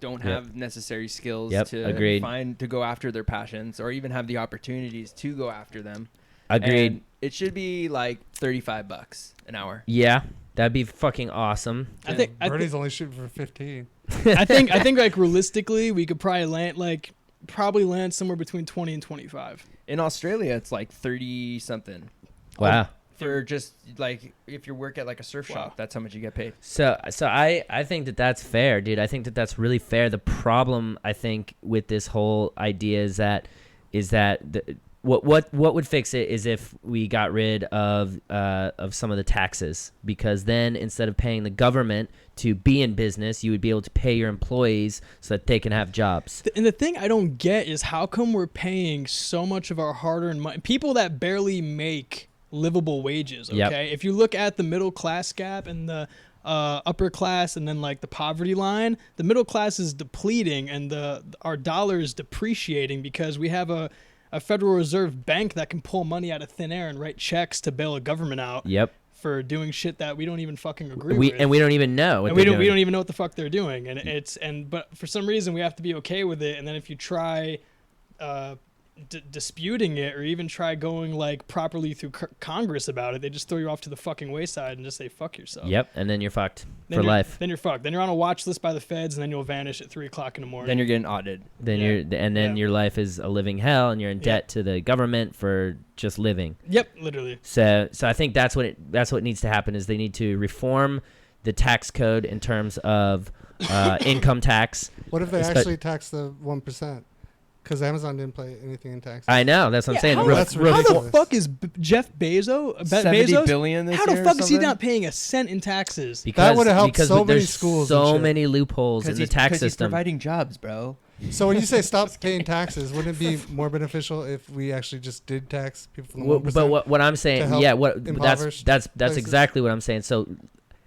don't have necessary skills Yep, to agreed. to go after their passions or even have the opportunities to go after them. Agreed. And It should be like $35 an hour. Yeah, that'd be fucking awesome. I think Bernie's only shooting for 15. I think like realistically, we could probably land somewhere between 20 and 25. In Australia, it's like 30 something. Wow. For just like if you work at like a surf Wow. shop, that's how much you get paid. So I think that that's fair, dude. I think that that's really fair. The problem I think with this whole idea is that what would fix it is if we got rid of some of the taxes, because then instead of paying the government to be in business, you would be able to pay your employees so that they can have jobs. And the thing I don't get is how come we're paying so much of our hard-earned money, people that barely make livable wages. Okay, Yep. If you look at the middle class gap and the upper class and then like the poverty line, the middle class is depleting and our dollar is depreciating because we have a Federal Reserve bank that can pull money out of thin air and write checks to bail a government out. Yep. For doing shit that we don't even fucking agree with. And we don't even know what and they're doing. we don't even know what the fuck they're doing. But for some reason we have to be okay with it. And then if you try disputing it or even try going like properly through Congress about it, they just throw you off to the fucking wayside and just say fuck yourself. Yep, and then you're fucked for life. Then you're fucked. Then you're on a watch list by the feds, and then you'll vanish at 3:00 in the morning. Then you're getting audited. Then your life is a living hell, and you're in debt to the government for just living. Yep, literally. So I think that's what needs to happen is they need to reform the tax code in terms of income tax. What if they actually tax the 1%? Because Amazon didn't pay anything in taxes. I know. That's what I'm saying. How the fuck is Jeff Bezos? 70 billion this How the year or fuck is he something? not paying a cent in taxes? That would have helped so many there's schools. so many loopholes in the tax He's system. providing jobs, bro. So when you say stop paying taxes, wouldn't it be more beneficial if we actually just did tax people from the 1%? But what I'm saying, that's impoverished places? exactly what I'm saying. So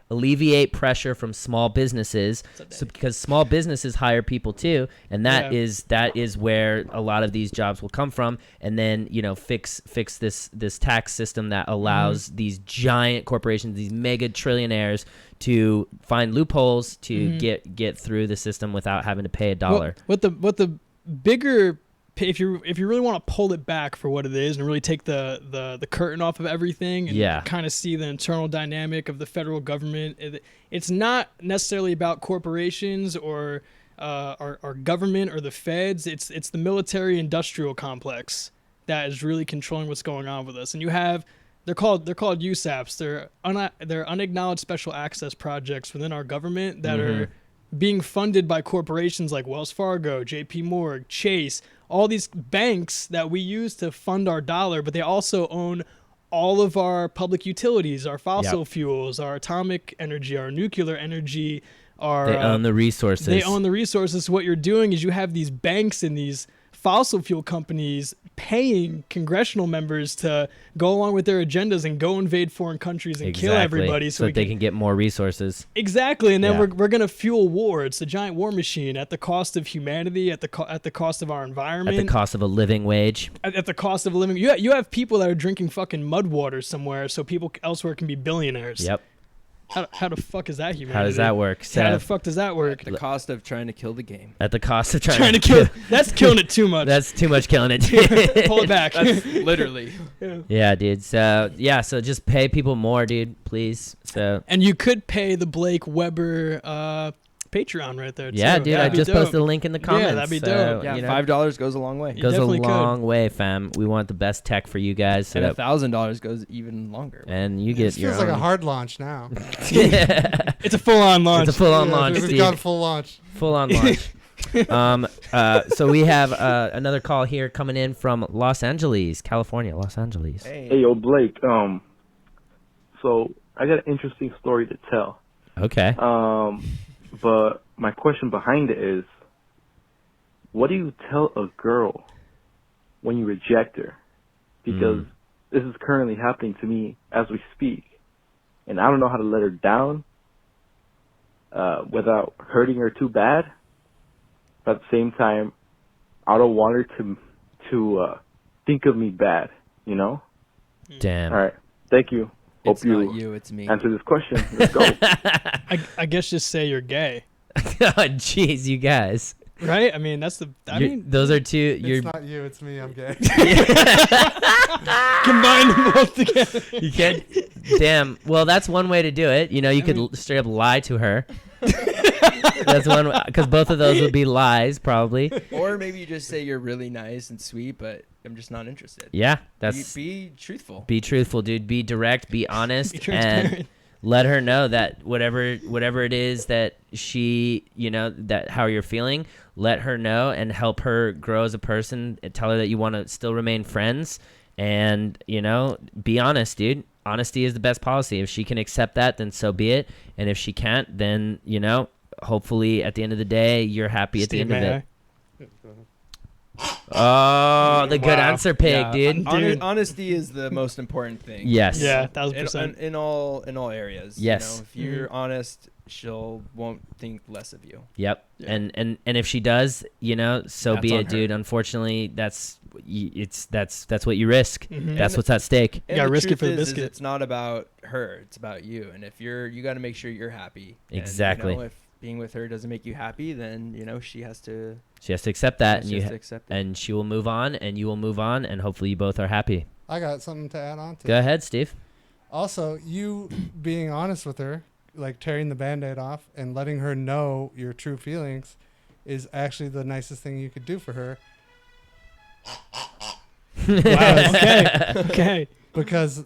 alleviate pressure from small businesses, because small businesses hire people too, and that is where a lot of these jobs will come from. And then fix this tax system that allows these giant corporations, these mega trillionaires, to find loopholes to get through the system without having to pay a dollar. What the bigger, if you really want to pull it back for what it is and really take the curtain off of everything and kind of see the internal dynamic of the federal government, it's not necessarily about corporations or our government or the feds. It's the military industrial complex that is really controlling what's going on with us. And you have they're called USAPs. They're unacknowledged special access projects within our government that are being funded by corporations like Wells Fargo, JP Morgan, Chase, all these banks that we use to fund our dollar, but they also own all of our public utilities, our fossil fuels, our atomic energy, our nuclear energy. They own the resources. They own the resources. So what you're doing is you have these banks and these fossil fuel companies paying congressional members to go along with their agendas and go invade foreign countries and kill everybody so that they can get more resources. Exactly. And then we're going to fuel war. It's a giant war machine at the cost of humanity, at the cost of our environment. At the cost of a living wage. At the cost of a living. You have people that are drinking fucking mud water somewhere so people elsewhere can be billionaires. Yep. How the fuck is that humanity? How does that work? How the fuck does that work? At the cost of trying to kill the game. At the cost of trying to kill. That's killing it too much. That's too much killing it. Pull it back. That's literally. Yeah, dude. So just pay people more, dude, please. So. And you could pay the Blake Weber Patreon right there too. Yeah, dude. I just posted a link in the comments. Yeah, that'd be dope. Yeah, $5 goes a long way. Goes a long way, fam. We want the best tech for you guys. So and $1,000 goes even longer. And you get your feels like a hard launch now. It's a full-on launch. It's a full-on launch. We've gone full launch. Full-on launch. So we have another call here coming in from Los Angeles, California. Los Angeles. Hey, yo, Blake. So I got an interesting story to tell. Okay. But my question behind it is, what do you tell a girl when you reject her? Because this is currently happening to me as we speak, and I don't know how to let her down without hurting her too bad. But at the same time, I don't want her to think of me bad, you know? Damn. All right. Thank you. It's Hope not you, it's me. Answer this question. Let's go. I guess just say you're gay. Oh, jeez, you guys. Right? I mean, that's the. I mean, those are two. It's not you, it's me. I'm gay. combine them both together. You can't. Damn. Well, that's one way to do it. You know, you could straight up lie to her. That's one, because both of those would be lies, probably. Or maybe you just say you're really nice and sweet, but I'm just not interested. Yeah, that's. Be truthful. Be truthful, dude. Be direct. Be honest. Be transparent. And let her know that whatever it is that she, you know, that how you're feeling, let her know and help her grow as a person. And tell her that you want to still remain friends, and you know, be honest, dude. Honesty is the best policy. If she can accept that, then so be it. And if she can't, then, you know, hopefully at the end of the day, you're happy at the end of it. Oh, the good answer, Pig, dude. Honesty is the most important thing. Yes. Yeah, 1000%. In all areas. Yes. You know, if you're honest, she'll won't think less of you. Yep. Yeah. And if she does, you know, so That's be on it, dude. her. Unfortunately, that's what you risk. Mhm. That's what's at stake. And gotta the risk it truth for the is biscuit. it's not about her. It's about you. And if you got to make sure you're happy. Exactly. And, you know, if being with her doesn't make you happy, then, you know, she has to accept that, and she you has to accept it. and she will move on, and you will move on, and hopefully you both are happy. I got something to add on to. Go ahead, Steve. Also, you being honest with her, like tearing the Band-Aid off and letting her know your true feelings, is actually the nicest thing you could do for her. Wow. Okay. Because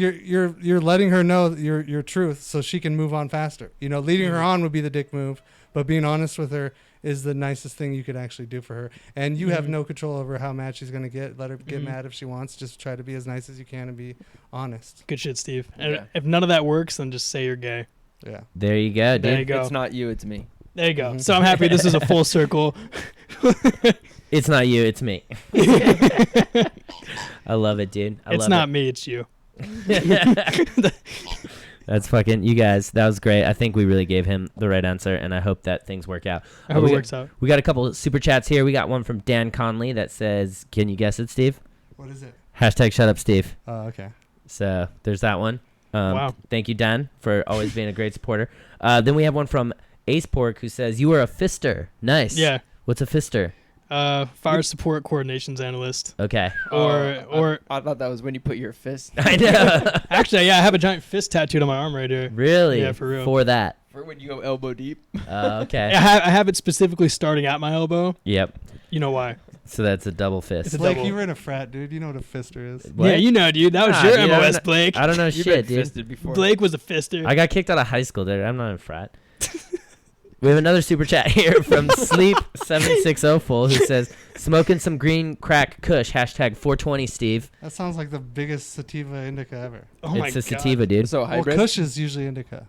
you're letting her know your truth, so she can move on faster. You know, leading her on would be the dick move, but being honest with her is the nicest thing you could actually do for her. And you have no control over how mad she's gonna get. Let her get mad if she wants. Just try to be as nice as you can and be honest. Good shit, Steve. And Yeah. if none of that works, then just say you're gay. Yeah. There you go, dude. There you go. It's not you, it's me. There you go. So I'm happy this is a full circle. It's not you, it's me. I love it, dude. It's not me, it's you. That's fucking, you guys, that was great. I think we really gave him the right answer, and I hope that things work out. I hope it works out. We got a couple of super chats here. We got one from Dan Conley that says, can you guess it, Steve? What is it? Hashtag shut up, Steve. Oh, okay. So there's that one. Wow. Thank you, Dan, for always being a great supporter. Then we have one from Ace Pork who says, you are a fister. Nice. Yeah. What's a fister? Fire support coordinations analyst. Okay. Or I thought that was when you put your fist. I know. actually, yeah, I have a giant fist tattooed on my arm right here. Really? Yeah, for real. For that. For when you go elbow deep. Okay. I have it specifically starting at my elbow. Yep. You know why? So that's a double fist. It's a Blake, double. you were in a frat, dude. You know what a fister is. What? Yeah, you know, dude. That was Nah, your dude, I MOS, don't- Blake. I don't know You've shit, been dude. fisted before. Blake was a fister. I got kicked out of high school, dude. I'm not in frat. We have another super chat here from Sleep7604 who says, smoking some green crack kush, hashtag 420, Steve. That sounds like the biggest sativa indica ever. Oh my It's a God. sativa, dude. So Well, hybrid. Kush is usually indica.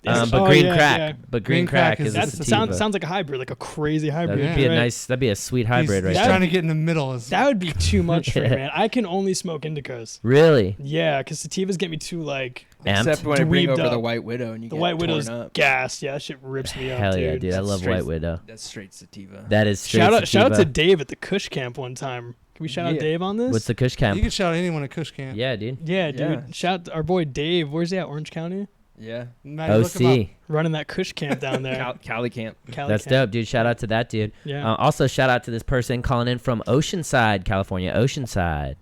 But Oh, green yeah, crack. yeah. But green Green crack crack is is a That sativa. sounds like a hybrid, like a crazy hybrid. That'd Yeah. be a right? nice, that'd be a sweet hybrid He's right trying there. to get in the middle. That would be too much for me, man. I can only smoke indicas. Really? Yeah, because sativas get me too, like, Amped? Except when I bring Dweebed over the up. White Widow and you the get White Widow's torn up. gas. Yeah, that shit rips me up, Hell dude. yeah, dude. I love Straight- White Widow. That's straight sativa. That is straight Shout out to sativa. Dave at the Kush camp one time. Can we shout out Yeah. Dave on this? What's the kush You camp? can shout anyone at Kush camp. Yeah, dude. Yeah, dude. Yeah. Shout out our boy Dave. Where's he at? Orange County? Yeah. Maddie, look him OC. Running that Kush camp down there. Cali camp. Cali That's camp. dope, dude. Shout out to that dude. Yeah. Also, shout out to this person calling in from Oceanside, California. Oceanside.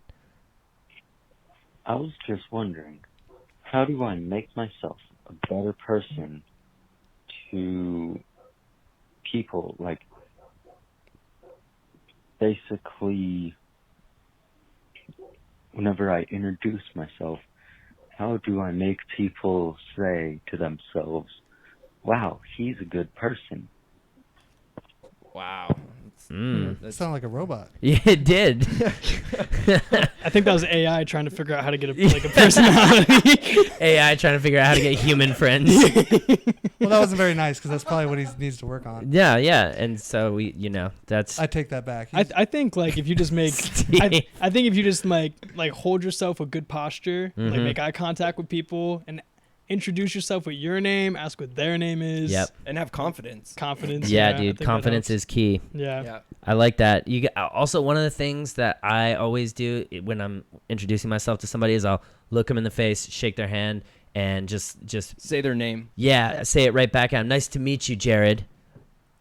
I was just wondering, how do I make myself a better person to people? Like, basically, whenever I introduce myself, how do I make people say to themselves, wow, he's a good person? Wow. Mm. You sound like a robot. Yeah, it did. I think that was AI trying to figure out how to get a personality. AI trying to figure out how to get human friends. Well, that wasn't very nice because that's probably what he needs to work on. Yeah, yeah. And so we, that's. I take that back. I think like if you just make I think if you just like hold yourself with good posture, like Mhm. make eye contact with people and introduce yourself with your name, ask what their name is. Yep. And have confidence. Confidence. Yeah, I dude. think that Confidence helps. is key. Yeah. Yeah. I like that. Also, one of the things that I always do when I'm introducing myself to somebody is I'll look them in the face, shake their hand, and just Say their name. say it right back at them. Nice to meet you, Jared.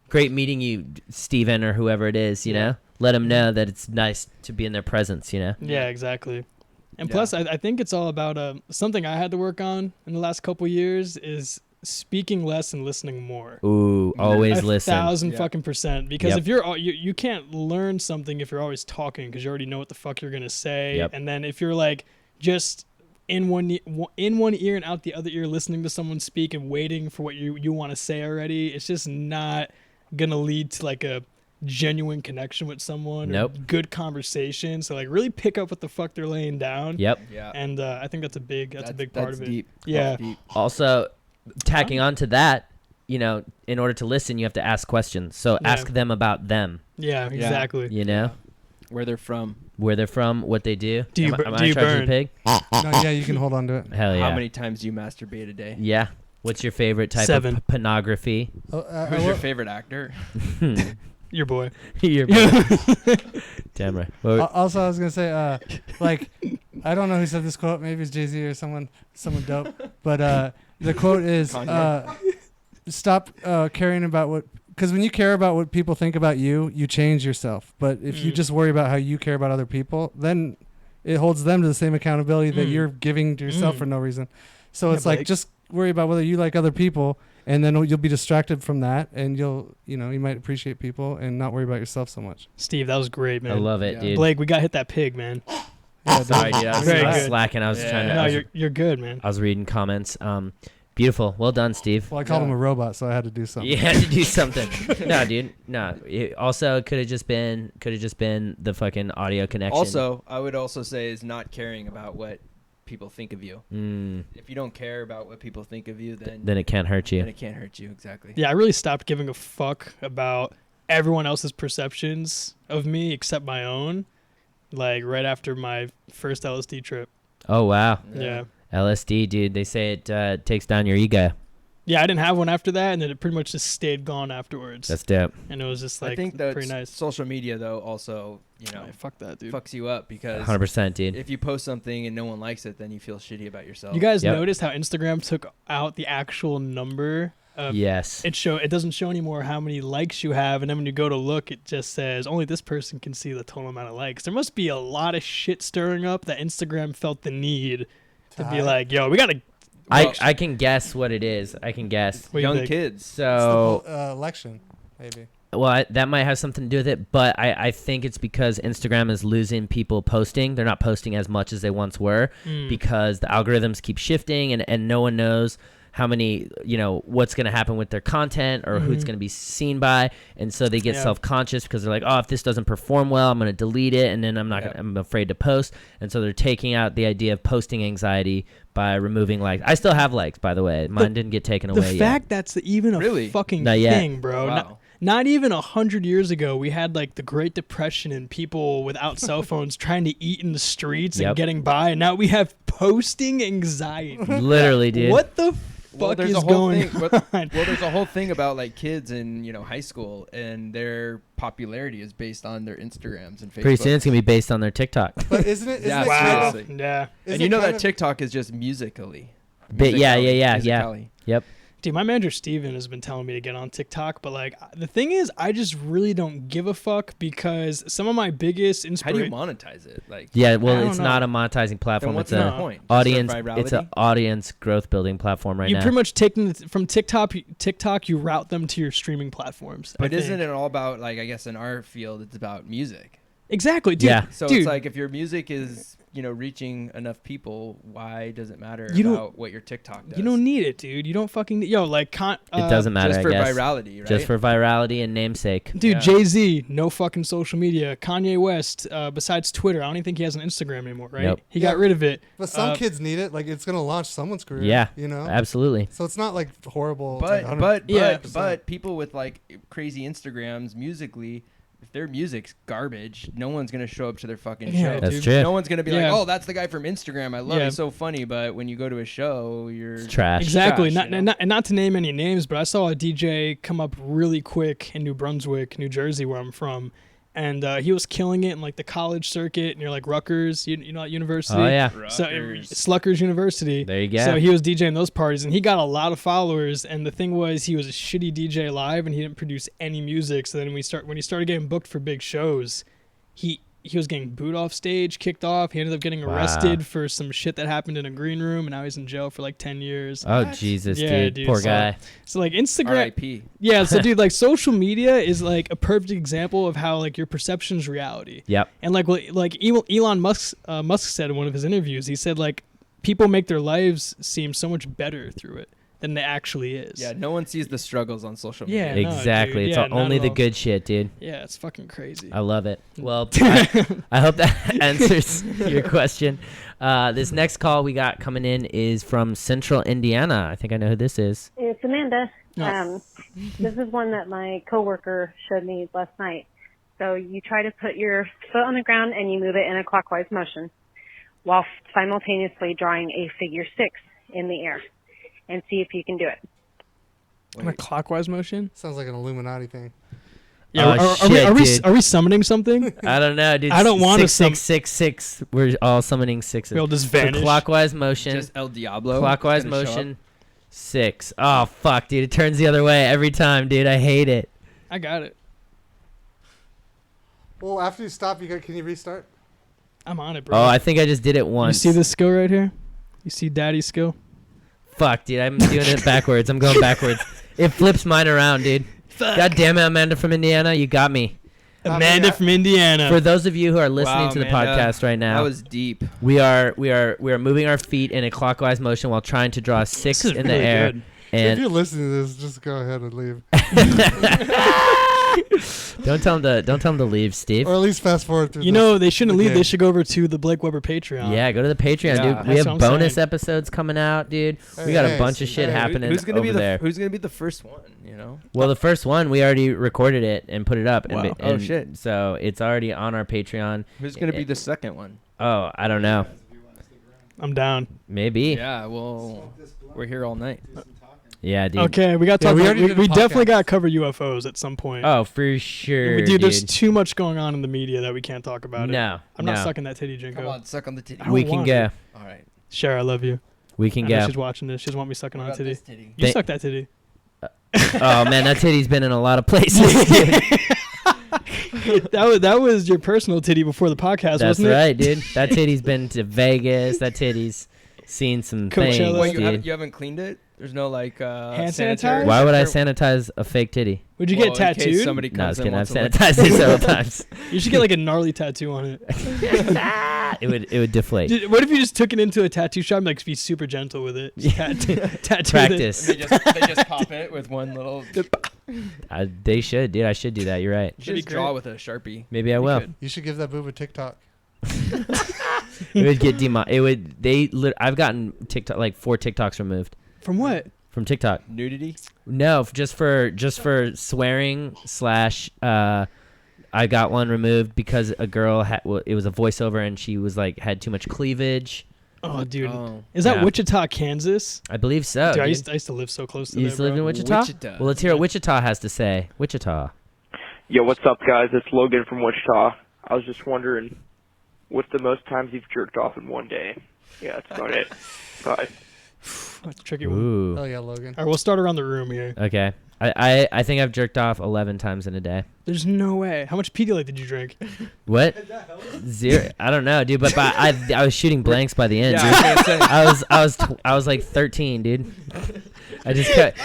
Great meeting you, Steven, or whoever it is, you know? Let them know that it's nice to be in their presence, you know? Yeah, exactly. And plus, I think it's all about something I had to work on in the last couple years is speaking less and listening more. Ooh, always listen. 1,000 fucking %. Because if you can't learn something if you're always talking because you already know what the fuck you're gonna say. And then if you're like just in one ear and out the other ear listening to someone speak and waiting for what you want to say already, it's just not gonna lead to like a genuine connection with someone. Or good conversation. So like really pick up what the fuck they're laying down. Yeah. And I think that's a big part of it. Deep. Yeah. Deep. Also, tacking on to that, you know, in order to listen, you have to ask questions. So ask them about them. Yeah, exactly. You know, where they're from, what they do. Do you, am do I you charging burn? a pig? No, yeah, you can hold on to it. Hell yeah. How many times do you masturbate a day? Yeah. What's your favorite type 7. of pornography? Who's your favorite actor? Your boy. Your boy. Damn right. Also, I was gonna say, like, I don't know who said this quote. Maybe it's Jay-Z or someone dope. But the quote is, "Stop caring about what." Because when you care about what people think about you, you change yourself. But if you just worry about how you care about other people, then it holds them to the same accountability that you're giving to yourself for no reason. So it's like, just worry about whether you like other people, and then you'll be distracted from that, and you might appreciate people and not worry about yourself so much. Steve, that was great, man. I love it, dude. Blake, we got to hit that pig, man. Yeah, sorry, dude. I was slacking. I was trying to. No, you're good, man. I was reading comments. Beautiful. Well done, Steve. Well, I called him a robot, so I had to do something. You had to do something. No, dude. No. Also, could have just been the fucking audio connection. Also, I would also say is not caring about what people think of you. If you don't care about what people think of you, then it can't hurt you. Then it can't hurt you, exactly. Yeah, I really stopped giving a fuck about everyone else's perceptions of me except my own. Like right after my first LSD trip. Oh wow. Yeah. LSD, dude. They say it takes down your ego. Yeah, I didn't have one after that, and then it pretty much just stayed gone afterwards. That's dope. And it was just like I think that pretty nice. social media though also, fuck that, dude. Fucks you up because 100%, dude. If you post something and no one likes it, then you feel shitty about yourself. You guys noticed how Instagram took out the actual number of it doesn't show anymore how many likes you have, and then when you go to look, it just says only this person can see the total amount of likes. There must be a lot of shit stirring up that Instagram felt the need to be like, yo, we gotta. I can guess what it is. I can guess. Young kids. So it's the election, maybe. Well, that might have something to do with it, but I think it's because Instagram is losing people posting. They're not posting as much as they once were because the algorithms keep shifting and no one knows how many, what's going to happen with their content or who it's going to be seen by. And so they get self-conscious because they're like, oh, if this doesn't perform well, I'm going to delete it. And then I'm afraid to post. And so they're taking out the idea of posting anxiety by removing likes. I still have likes, by the way. Mine didn't get taken away yet. The fact that's even a fucking thing, bro. Wow. Not even 100 years ago, we had like the Great Depression and people without cell phones trying to eat in the streets and getting by. And now we have posting anxiety. Literally, dude. What the fuck is going on? Well, there's a whole thing about like kids in high school and their popularity is based on their Instagrams and Facebook. Pretty soon it's gonna be based on their TikTok. But isn't it? Yeah, wow. seriously. Yeah. And you know that TikTok is just musically. Yeah. Yep. Dude, my manager Steven has been telling me to get on TikTok, but like the thing is, I just really don't give a fuck because some of my biggest How do you inspiration. monetize it? Like, it's not a monetizing platform. Then what's it's the a point? audience. Just for It's an audience growth building platform right You now. pretty much taking from TikTok, you route them to your streaming platforms. But isn't it all about like I guess in our field it's about music? Exactly, dude. Yeah. So dude, it's like if your music is reaching enough people, why does it matter about what your TikTok does? You don't need it, dude. You don't fucking need, it doesn't matter. Just for I guess. virality, right? Just for virality and namesake. Dude, Yeah. Jay-Z, no fucking social media. Kanye West, besides Twitter, I don't even think he has an Instagram anymore, right? Nope. He got rid of it. But some kids need it. Like it's gonna launch someone's career. Yeah. Absolutely. So it's not like horrible. But it's like 100%. but people with like crazy Instagrams musically, if their music's garbage, no one's gonna show up to their fucking show. That's true. No one's gonna be like, "Oh, that's the guy from Instagram. I love it. He's so funny." But when you go to a show, you're trash. Exactly. Trash, not to name any names, but I saw a DJ come up really quick in New Brunswick, New Jersey, where I'm from, and he was killing it in like the college circuit near like Rutgers, you know, at university. Oh yeah. So Sluckers University. There you go. So he was DJing those parties, and he got a lot of followers. And the thing was, he was a shitty DJ live, and he didn't produce any music. So then when he started getting booked for big shows, he was getting booed off stage, kicked off. He ended up getting arrested for some shit that happened in a green room, and now he's in jail for like 10 years. Oh, Jesus, Yeah, dude. Poor guy. So like Instagram. R.I.P. Yeah, so dude, like social media is like a perfect example of how like your perception's reality. Yep. And like Elon Musk said in one of his interviews, he said like people make their lives seem so much better through it than it actually is. Yeah, no one sees the struggles on social Yeah, media. no, Exactly. dude. It's Yeah, all, not only at the all. good shit, dude. Yeah, it's fucking crazy. I love it. Well, I hope that answers your question. This next call we got coming in is from Central Indiana. I think I know who this is. It's Amanda. Oh. This is one that my coworker showed me last night. So you try to put your foot on the ground and you move it in a clockwise motion while simultaneously drawing a figure 6 in the air, and see if you can do it. In a clockwise motion? Sounds like an Illuminati thing. Yeah, are we summoning something? I don't know, dude. I don't want to 666. We're all summoning sixes. We'll just So vanish. clockwise motion. Just El Diablo. Clockwise gonna show motion. 6. Oh fuck, dude! It turns the other way every time, dude. I hate it. I got it. Well, after you stop, can you restart? I'm on it, bro. Oh, I think I just did it once. You see this skill right here? You see Daddy's skill? Fuck, dude. I'm doing it backwards. I'm going backwards. It flips mine around, dude. Fuck. God damn it, Amanda from Indiana. You got me. Amanda from Indiana. For those of you who are listening Wow, to the Amanda, podcast right now, That was deep. we are moving our feet in a clockwise motion while trying to draw a 6 This is in the really air. good. If And you're listening to this, just go ahead and leave. don't tell him to leave, Steve. Or at least fast forward through You know, they shouldn't leave. They should go over to the Blake Weber Patreon. Yeah, go to the Patreon, Yeah. dude. We That's have what I'm bonus saying. episodes coming out, dude. We Hey, got a hey, bunch of shit hey, happening Who's gonna over be there. Who's gonna be the first one? You know. Well, the first one we already recorded it and put it up. Wow. And, Oh, shit. So it's already on our Patreon. Who's gonna be the second one? Oh, I don't know. I'm down. Maybe. Yeah. Well, we're here all night. Yeah, dude. Okay, we got to Yeah, talk we about, already did a we definitely podcast. got to cover UFOs at some point. Oh, for sure, dude, there's dude. too much going on in the media that we can't talk about it. No, I'm not no. sucking that titty, Jinko. Come on, suck on the titty. I don't We can want go. it. All right. Cher, I love you. We can I know go. she's watching this. She doesn't want me sucking What on a about titty. this titty? You They- suck that titty. Oh man, that titty's been in a lot of places. that was your personal titty before the podcast, That's wasn't it? right, dude. That titty's been to Vegas. That titty's seen some Coachella. things, Wait, dude. you haven't cleaned it? There's no like Hand sanitary. sanitizer? Why would I Or- sanitize a fake titty? Would you Well, get in case tattooed? somebody No, I was comes in kidding. I've wants to sanitized it several times. You should get like a gnarly tattoo on it. It would deflate. Dude, what if you just took it into a tattoo shop and like be super gentle with it? Just tattoo Practice. They just pop it with one little. They should, dude. I should do that. You're right. Should just draw with a Sharpie. Maybe I will. could. You should give that boob a TikTok. It would get It would. I've gotten TikTok like 4 TikToks removed From what? from TikTok. Nudity. No, just for swearing / I got one removed because a girl it was a voiceover and she was like had too much cleavage. Oh, dude. Oh. Is that Yeah. Wichita, Kansas? I believe so. Dude, I dude. used to live so close to You there, used to live in bro. Wichita? Wichita. Well, let's hear what Wichita has to say. Wichita. Yo, what's up, guys? It's Logan from Wichita. I was just wondering, what's the most times you've jerked off in one day? Yeah, that's about it. Bye. That's a tricky one. Ooh. Oh yeah, Logan. All right, we'll start around the room here. Okay. I think I've jerked off 11 times in a day. There's no way. How much Pedialyte did you drink? What? 0. I don't know, dude. But I was shooting blanks by the end. Yeah, dude. I was gonna say. I was like 13, dude. I just cut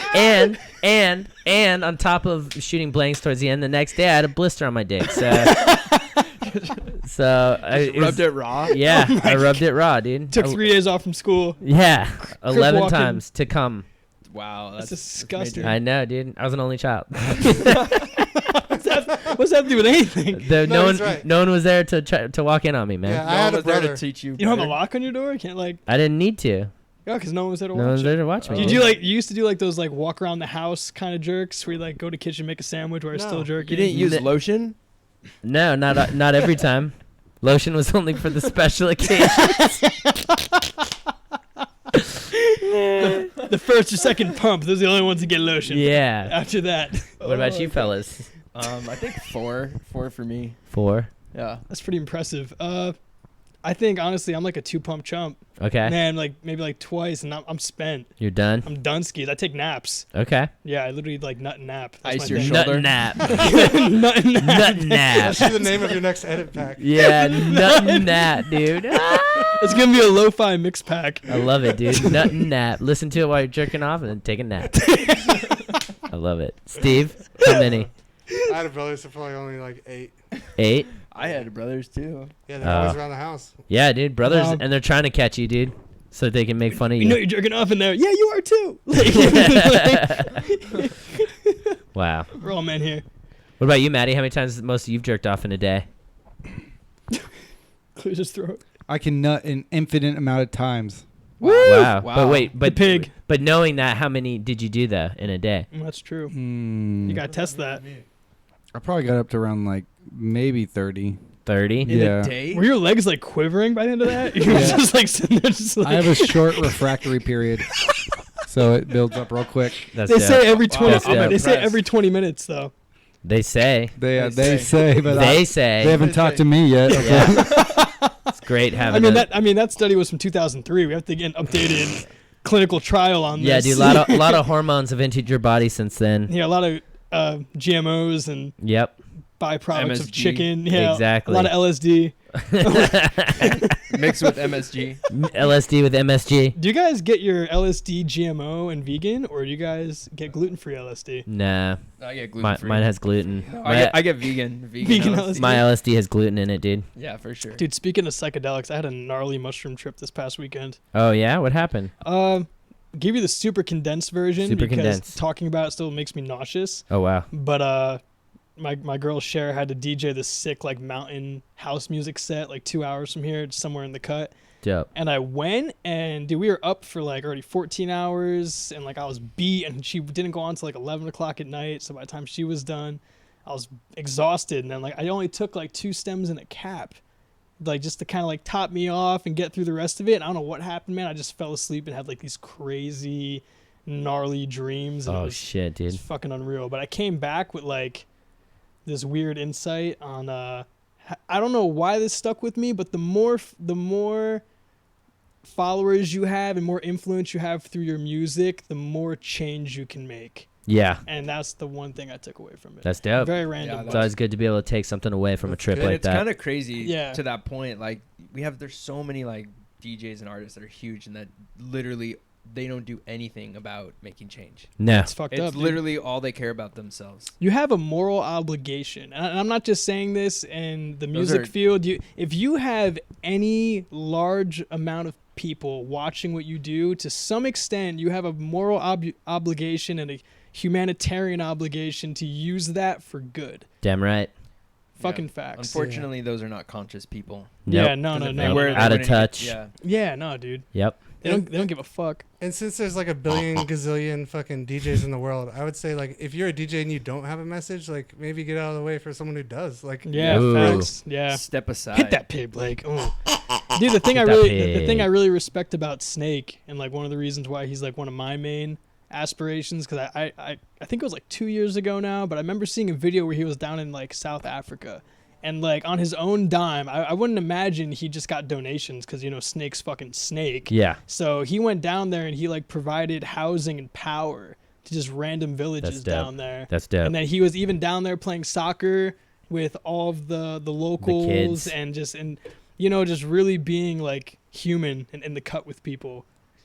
and on top of shooting blanks towards the end, the next day I had a blister on my dick. So I Rubbed it raw. Yeah, Oh my I rubbed it raw, dude. Took 3 days off from school. Yeah, 11 walking. times to come. Wow, That's that's disgusting. major. I know, dude. I was an only child. What's that have to do with anything? No he's one, right. no one was there to walk in on me, man. Yeah, I No had one a was there brother. to teach you. You don't have a better. lock on your door? You can't like... I didn't need to. Yeah, because no one was there to No one watch was it. there to watch me. Did you like? You used to do like those like walk around the house kind of jerks where you like go to kitchen make a sandwich where it's still No. jerking. You didn't use N- lotion? No, not every time. Lotion was only for the special occasions. The first or second pump, those are the only ones that get lotion. Yeah. After that, What about you, fellas? I think 4 for me. 4. Yeah. That's pretty impressive. I think honestly, I'm like a 2-pump chump. Okay. Man, like maybe like twice, and I'm spent. You're done. I'm done skis. I take naps. Okay. Yeah, I literally like nut and nap. That's Ice my your thing. shoulder. Nut nap. Nut and nap. Nut nap. That's the name of your next edit pack. Yeah, nut and nap, dude. It's gonna be a lo-fi mix pack. I love it, dude. Nut and nap. Listen to it while you're jerking off and then take a nap. I love it. Steve, how many? I had a brother, so probably only like 8. 8? I had brothers too. Yeah, they're always around the house. Yeah, dude. Brothers, and they're trying to catch you, dude, so they can make fun of you. You know you're jerking off in there. Yeah, you are too. Wow. We're all men here. What about you, Maddie? How many times is the most you've jerked off in a day? Clear his throat. I can nut an infinite amount of times. Wow. Wow. But wait, but The pig. But knowing that, how many did you do though in a day? That's true. Mm, You gotta test that. I probably got up to around like maybe 30. 30? In Yeah. a day? Were your legs like quivering by the end of that? You were Yeah. just like sitting there, just like. I have a short refractory period, so it builds up real quick. That's They dope. say every 20. That's dope. They say every 20 minutes though. They say. They They say, but They say. they haven't talked to me yet. Okay? Yeah. It's great having. I mean that study was from 2003. We have to get an updated clinical trial on Yeah, this. dude. A lot of hormones have entered your body since then. Yeah, a lot of GMOs and Yep. byproducts of MSG. chicken. Yeah, Exactly. A lot of LSD. Mixed with MSG. LSD with MSG. Do you guys get your LSD GMO and vegan, or do you guys get gluten-free LSD? Nah. I get gluten free. Mine has gluten. I get vegan. Vegan LSD. LSD. My LSD has gluten in it, dude. Yeah, for sure. Dude, speaking of psychedelics, I had a gnarly mushroom trip this past weekend. Oh yeah, what happened? Give you the super condensed version Super because condensed. talking about it still makes me nauseous. Oh wow. But my girl Cher had to DJ this sick like mountain house music set like 2 hours from here, just somewhere in the cut. Dope. And I went, and dude, we were up for like already 14 hours, and like I was beat, and she didn't go on until like 11 o'clock at night. So by the time she was done, I was exhausted, and then like I only took like 2 stems and a cap, like just to kind of like top me off and get through the rest of it. And I don't know what happened, man. I just fell asleep and had like these crazy, gnarly dreams. And Oh shit, it was dude. fucking unreal. But I came back with like this weird insight on I don't know why this stuck with me, but the more followers you have and more influence you have through your music, the more change you can make. Yeah. And that's the one thing I took away from it. That's dope. Very random. It's always good to be able to take something away from a trip And like it's that. kind of crazy Yeah. to that point. Like there's so many like DJs and artists that are huge and that literally they don't do anything about making change. No. It's fucked up. It's dude. literally all they care about themselves. You have a moral obligation, and I'm not just saying this in the music are- field. If you have any large amount of people watching what you do, to some extent, you have a moral obligation and a humanitarian obligation to use that for good. Damn right. Fucking facts. Unfortunately, those are not conscious people. Yeah, Nope. no, no, They no. were- Out they of wouldn't- touch. Yeah. Yeah, no, dude. Yep. They don't give a fuck. And since there's like a billion gazillion fucking DJs in the world, I would say like if you're a DJ and you don't have a message, like maybe get out of the way for someone who does. Like Yeah, Ooh. facts. Yeah. Step aside. Hit that pig, Blake. Ooh. Dude, the thing Hit I that really pig. the thing I really respect about Snake, and like one of the reasons why he's like one of my main aspirations, because I think it was like 2 years ago now, but I remember seeing a video where he was down in like South Africa, and like on his own dime. I wouldn't imagine he just got donations, because you know Snake's fucking Snake. Yeah. So he went down there and he like provided housing and power to just random villages dope. down there. That's dope. And then he was even down there playing soccer with all of the locals kids. and just just really being like human and in the cut with people.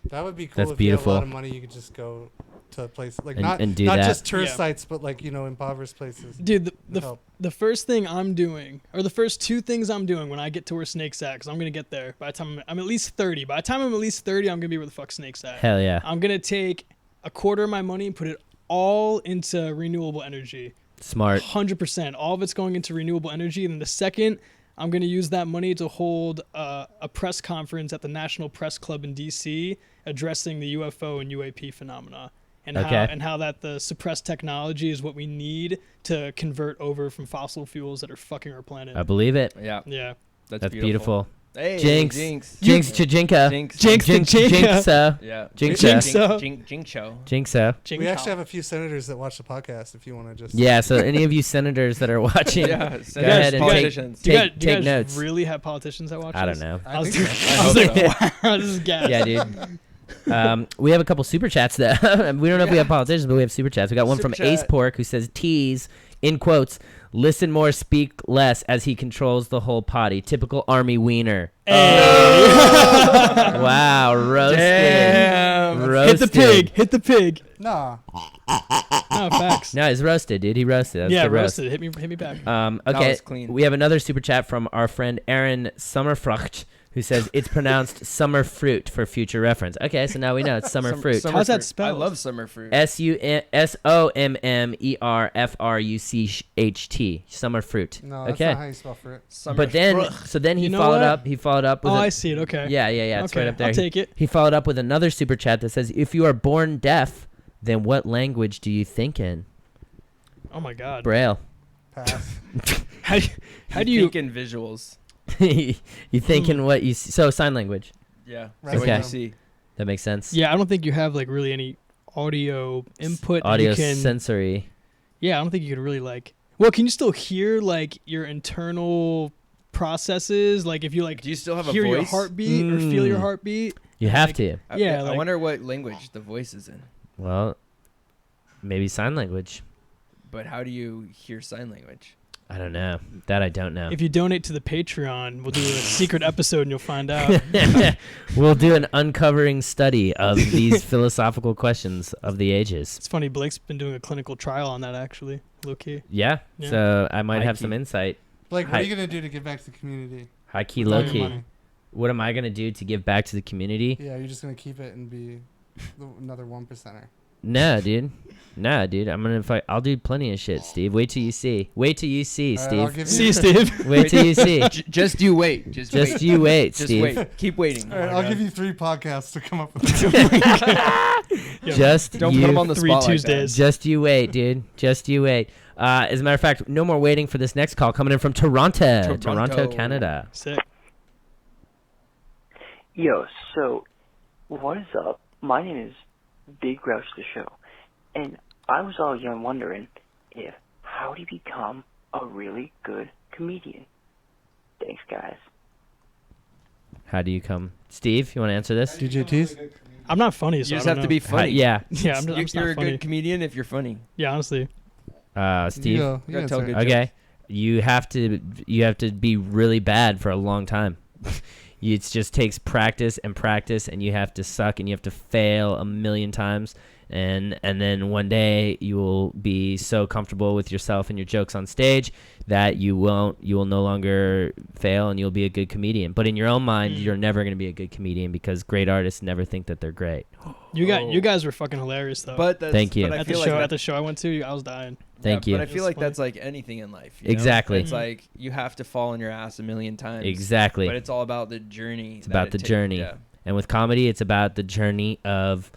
that would be cool. That's if you had beautiful. a lot of money, you could just go to a place like And do not that. just tourist Yeah. sites, but like impoverished places. Dude, Help. the first thing I'm doing, or the first 2 things I'm doing when I get to where Snake's at, because I'm going to get there by the time I'm at least 30. By the time I'm at least 30, I'm going to be where the fuck Snake's at. Hell yeah. I'm going to take a quarter of my money and put it all into renewable energy. Smart. 100%. All of it's going into renewable energy. And then the second, I'm going to use that money to hold a press conference at the National Press Club in D.C. addressing the UFO and UAP phenomena. And Okay. how that the suppressed technology is what we need to convert over from fossil fuels that are fucking our planet. I believe it. Yeah. Yeah. That's beautiful. Hey, Jinx. Jinx. Jinx. Jinka. Jinx. Jinx the Jinka. Jinxa. Yeah. Jinxa. Jinxo. Jinxa. We actually have a few senators that watch the podcast. If you want to just Yeah. So any of you senators that are watching, Yeah, go ahead and politicians. Do you take guys notes. really have politicians that watch I this? don't know. I was think like, wow, this is gas. Yeah, dude. We have a couple super chats though. We don't know if we have politicians, but we have super chats. We got one from Super Ace chat. Pork who says, "Tease in quotes, listen more, speak less, as he controls the whole potty. Typical army wiener." Wow, roasted. Damn. Roasted. Hit the pig. Hit the pig. Nah. No, facts. No, he's roasted, dude. He roasted. That was Yeah, good roast. roasted. Hit me back. Okay, was clean. we have another super chat from our friend Aaron Sommerfrucht, who says it's pronounced summer fruit for future reference. Okay, so now we know it's summer fruit. How's that fruit. spelled? I love summer fruit. SUMMERFRUCHT. Summer fruit. No, that's okay. not how you spell fruit. But then, frucht. so then he You know followed what? up. He followed up with. Oh, I see it. Okay. Yeah. It's Okay, right up there. I'll take it. He followed up with another super chat that says, "If you are born deaf, then what language do you think in?" Oh my God. Braille. Pass. How do you? think in visuals? You think in what you see. So sign language. Yeah. Right. So what Okay. you see. That makes sense. Yeah, I don't think you have like really any audio input. that Audio you can, sensory. Yeah, I don't think you could really like. Well, can you still hear like your internal processes? Like if you like, Do you still have a hear your voice? heartbeat or feel your Mm. heartbeat? You have Like, to. Yeah, I like- wonder what language the voice is in. Well, maybe sign language. But how do you hear sign language? I don't know. That I don't know. If you donate to the Patreon, we'll do a secret episode and you'll find out. We'll do an uncovering study of these philosophical questions of the ages. It's funny, Blake's been doing a clinical trial on that actually, low key. Yeah. Yeah. So I might High have key. some insight. Blake, what Hi. are you gonna do to give back to the community? High key, With all low your key. money? What am I gonna do to give back to the community? Yeah, you're just gonna keep it and be another 1%er. No, dude. No, dude. I'll do plenty of shit, Steve. Wait till you see. Wait till you see, All right, I'll Steve. give See you, Steve. Wait till you see. Just you wait. Just wait. You wait, Just Steve. wait. Keep waiting. All right, my I'll God. give you 3 podcasts to come up with that. Yeah, Just Don't you, put them on the 3 spot like that. Tuesdays. Just you wait, dude. Just you wait. As a matter of fact, no more waiting for this next call coming in from Toronto, Canada. Sick. Yo, so what is up? My name is Big Grouch the Show, and I was all young wondering if how do you become a really good comedian? Thanks, guys. How do you come, Steve? You want to answer this? DJ Tees? I'm not funny, so You I just don't have to know. be funny. Yeah. Yeah, I'm just You're not a funny. good comedian if you're funny. Yeah, honestly. Steve. You gotta tell good Okay. You have to be really bad for a long time. It just takes practice, and you have to suck, and you have to fail a million times, and then one day you will be so comfortable with yourself and your jokes on stage that you will no longer fail, and you'll be a good comedian. But in your own mind, you're never going to be a good comedian because great artists never think that they're great. You guys were fucking hilarious though. But that's, Thank you. But I at the feel show like at the show I went to, I was dying. Thank you. But I feel It's like funny. that's like anything in life. You know? Exactly. It's like you have to fall on your ass a million times. Exactly. But it's all about the journey. It's about the journey. Yeah. And with comedy, it's about the journey of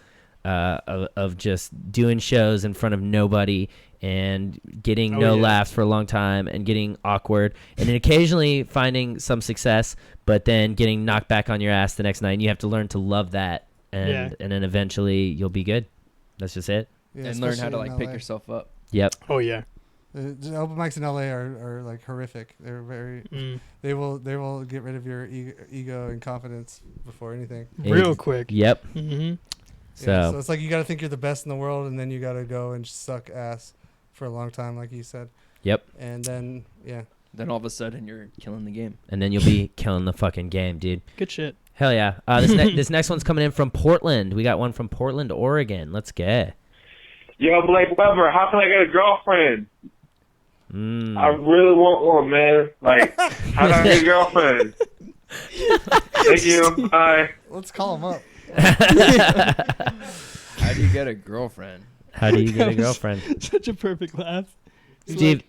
just doing shows in front of nobody and getting no laughs for a long time and getting awkward and then occasionally finding some success, but then getting knocked back on your ass the next night. And you have to learn to love that, and then eventually you'll be good. That's just it. Yeah, And learn how to especially in like pick LA. yourself up. Yep. Oh yeah. The open mics in LA are like horrific. They're very. They will get rid of your ego and confidence before anything. Real quick. Yep. Mm-hmm. So it's like you got to think you're the best in the world, and then you got to go and suck ass for a long time, like you said. Yep. And then Then all of a sudden you're killing the game. And then you'll be killing the fucking game, dude. Good shit. Hell yeah. This next one's coming in from Portland. We got one from Portland, Oregon. Let's get. Yo, Blake Weber, how can I get a girlfriend? Mm. I really want one, man. Like, how can I get a girlfriend? Thank you. Bye. Let's call him up. How do you get a girlfriend? How do you get a girlfriend? Such a perfect laugh. Steve.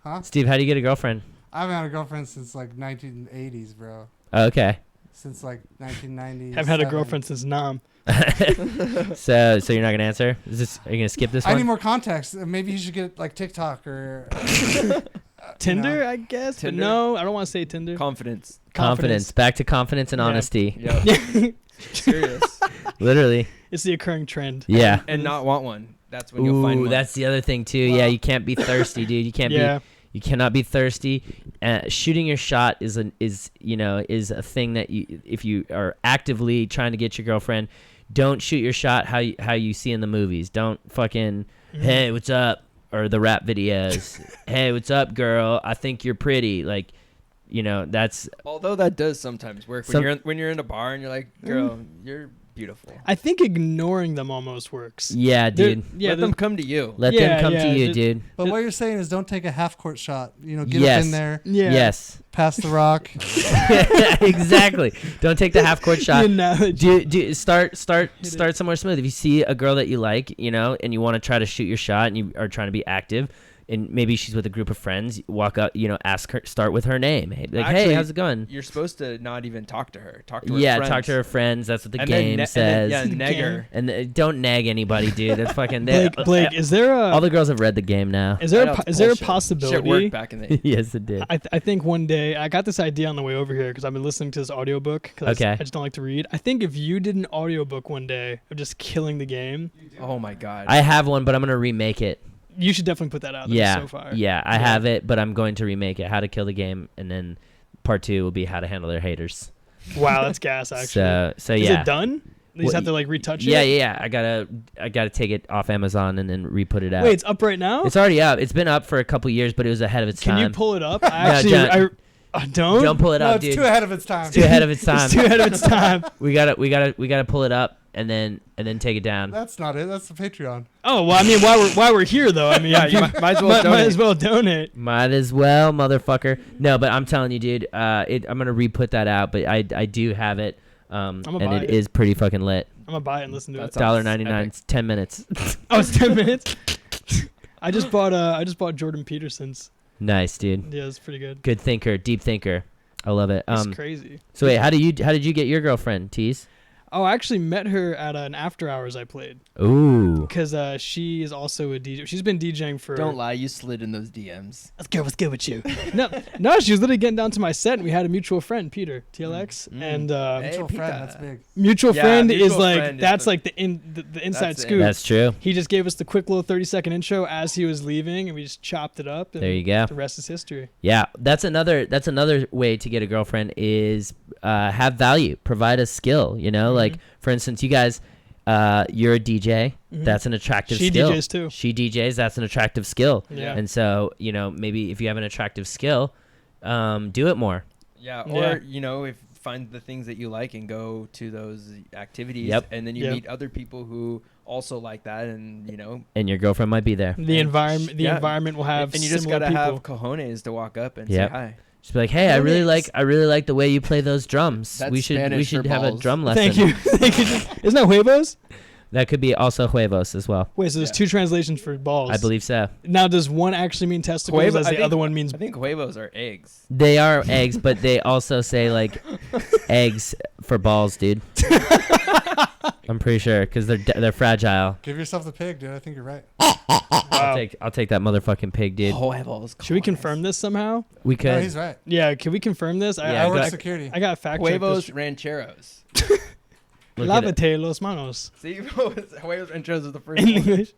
Huh? Steve, how do you get a girlfriend? I haven't had a girlfriend since like 1980s, bro. Oh, okay. Since like 1990. Haven't had a girlfriend since Nam. So you're not gonna answer? Are you gonna skip this one? I need more context. Maybe you should get like TikTok or Tinder, know? I guess. Tinder? But no, I don't want to say Tinder. Confidence. Confidence. Back to confidence and Yeah. honesty. Yep. Serious. Literally. It's the occurring trend. Yeah. And not want one. That's when you'll find Ooh, one. that's the other thing too. Yeah, you can't be thirsty, dude. You can't Yeah. be. You cannot be thirsty. Shooting your shot is a thing that if you are actively trying to get your girlfriend, don't shoot your shot how you see in the movies. Don't fucking hey, what's up, or the rap videos. Hey, what's up, girl? I think you're pretty. Like, that's. Although that does sometimes work when you're in a bar and you're like, girl, you're beautiful. I think ignoring them almost works. Yeah, dude. Let them come to you. Let them come to you, dude. But what you're saying is don't take a half-court shot. Get Yes. up in there. Yeah. Yes. Pass the rock. Exactly. Don't take the half-court shot. Analogy. Do start somewhere smooth. If you see a girl that you like, and you want to try to shoot your shot, and you are trying to be active, and maybe she's with a group of friends, walk up, ask her, start with her name. Hey, like, Actually, hey, how's it going? You're supposed to not even talk to her. Talk to her Yeah, friends. talk to her friends. That's what the And game then says. And then, neg her. And don't nag anybody, dude. That's fucking. Blake, is there a? All the girls have read the game now. Is there a possibility? Shit worked back in the. Yes, it did. I think one day I got this idea on the way over here because I've been listening to this audiobook. Okay. I just don't like to read. I think if you did an audiobook one day of just killing the game. Oh my god. I have one, but I'm gonna remake it. You should definitely put that out there. Yeah, So far. yeah, I have it, but I'm going to remake it. How to kill the game, and then part 2 will be how to handle their haters. Wow, that's gas. Actually. So Is yeah. it done? You just have to retouch it. Yeah. I gotta take it off Amazon and then re-put it out. Wait, it's up right now? It's already up. It's been up for a couple years, but it was ahead of its time. Can you pull it up? Don't. Don't pull it up, it's dude. too ahead of its time. It's too ahead of its time. It's too ahead of its time. we gotta pull it up and then take it down. That's not it. That's the Patreon. Oh well, I mean, while we're here though, I mean, Yeah, you might as well donate. Might as well donate. Might as well, motherfucker. No, but I'm telling you, dude. I'm gonna re-put that out, but I do have it. And it is pretty fucking lit. I'm gonna buy it and listen to it. $1.99. It's 10 minutes. Oh, it's 10 minutes. I just bought Jordan Peterson's. Nice, dude. Yeah, it's pretty good. Good thinker, deep thinker. I love it. It's crazy. So wait, how did you get your girlfriend, TEEZ? Oh, I actually met her at an after hours I played. Ooh. Because she is also a DJ. She's been DJing for. Don't lie, you slid in those DMs. Let's go. What's good with you? No, she was literally getting down to my set, and we had a mutual friend, Peter TLX, and Mutual friend. That's big. Mutual friend is mutual like friend that's is like the inside that's scoop. That's true. He just gave us the quick little 30-second intro as he was leaving, and we just chopped it up. And There you go. The rest is history. Yeah, that's another way to get a girlfriend is have value, provide a skill. Like for instance, you guys, you're a DJ. Mhm. That's an attractive She skill. DJs too. She DJs. That's an attractive skill. Yeah. And so maybe if you have an attractive skill, do it more. Yeah, or if find the things that you like and go to those activities. Yep. And then you meet other people who also like that, and And your girlfriend might be there. The environment will have. And you just gotta have cojones to walk up and Yep. say hi. Just be like, hey, I really like the way you play those drums. That's we should Spanish for have a balls. drum lesson. Thank you. Isn't that huevos? That could be also huevos as well. Wait, so there's two translations for balls. I believe so. Now, does one actually mean testicles, as the other one means? I think huevos are eggs. They are eggs, but they also say like eggs for balls, dude. I'm pretty sure because they're fragile. Give yourself the pig, dude. I think you're right. I'll take that motherfucking pig, dude. Huevos. Should we confirm this somehow? We could. No, he's right. Yeah, can we confirm this? Yeah, I work got security. I got fact checked Huevos this. rancheros. Look at it. Lávate los manos. See, huevos rancheros is the first In one. English.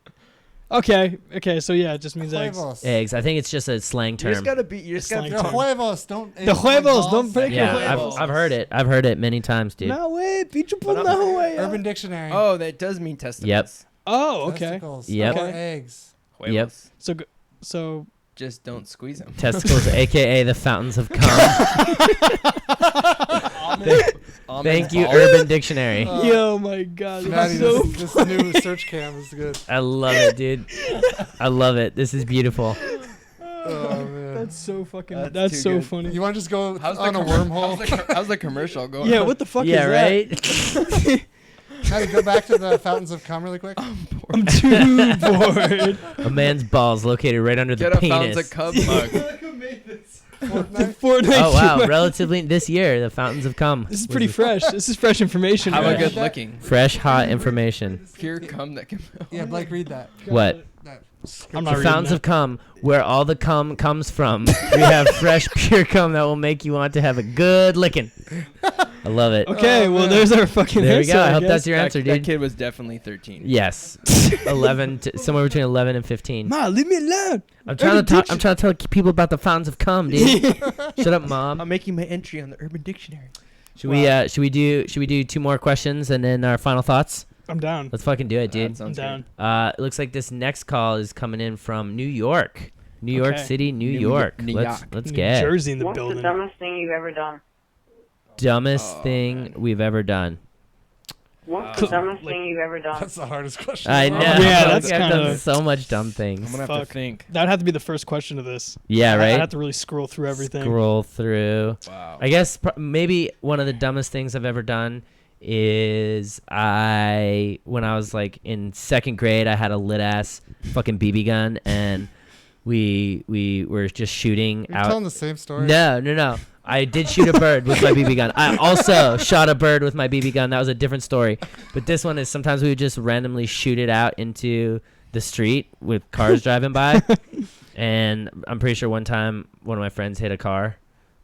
Okay, so yeah, it just means eggs. Huevos. Eggs. I think it's just a slang term. You just gotta be. You just gotta Slang be. The huevos. Don't. The huevos, don't break your yeah, huevos. I've heard it. I've heard it many times, dude. No way, bicho But por la huella. Urban Dictionary. Oh, that does mean testicles. Yep. Oh, okay. Testicles. Yep. Or eggs. Huevos. Yep. So Just don't squeeze them. Testicles, aka the fountains of cum. Thank you, Urban Dictionary. yo, my God, Maddie, that's so this new search cam is good. I love it, dude. I love it. This is beautiful. Oh man. That's so fucking. That's That's too so good. funny. You want to just go How's on the a wormhole? How's the commercial going? Yeah, what the fuck Yeah, is that? right? Maddie, go back to the fountains of cum really quick. I'm too bored. A man's balls located right under the Get a penis. Fountains of Cub mug. The Fortnite. Oh wow! humor. Relatively this year, the fountains of cum. This is pretty fresh. This is fresh information. How right? good looking. Fresh, hot information. Pure cum that can. Yeah, Blake, read that. What? That I'm not The reading fountains that. of cum, where all the cum comes from. We have fresh, pure cum that will make you want to have a good licking. I love it. Okay, well, there's our fucking There we answer, go. I I hope guess. that's your answer, That dude. kid was definitely 13. Yes, 11, somewhere between 11 and 15. Ma, leave me alone. I'm trying to talk. I'm trying to tell people about the fountains of cum, dude. Shut up, mom. I'm making my entry on the Urban Dictionary. Should we do 2 more questions and then our final thoughts? I'm down. Let's fucking do it, dude. I'm down. It looks like this next call is coming in from New York. New York City, New York. Let's get it. Jersey in the What's building. the dumbest thing you've ever done? Dumbest thing we've ever done. What's the dumbest thing you've ever done? That's the hardest question. I know. Yeah, that's I've kind done of so much dumb things. I'm gonna have to think. That'd have to be the first question of this. Yeah, right? I'd have to really scroll through everything. Scroll through. Wow. I guess maybe one of the dumbest things I've ever done is when I was like in 2nd grade, I had a lit ass fucking BB gun and we were just shooting You're out. telling the same story. No. I did shoot a bird with my BB gun. I also shot a bird with my BB gun. That was a different story. But this one is sometimes we would just randomly shoot it out into the street with cars driving by. And I'm pretty sure one time one of my friends hit a car.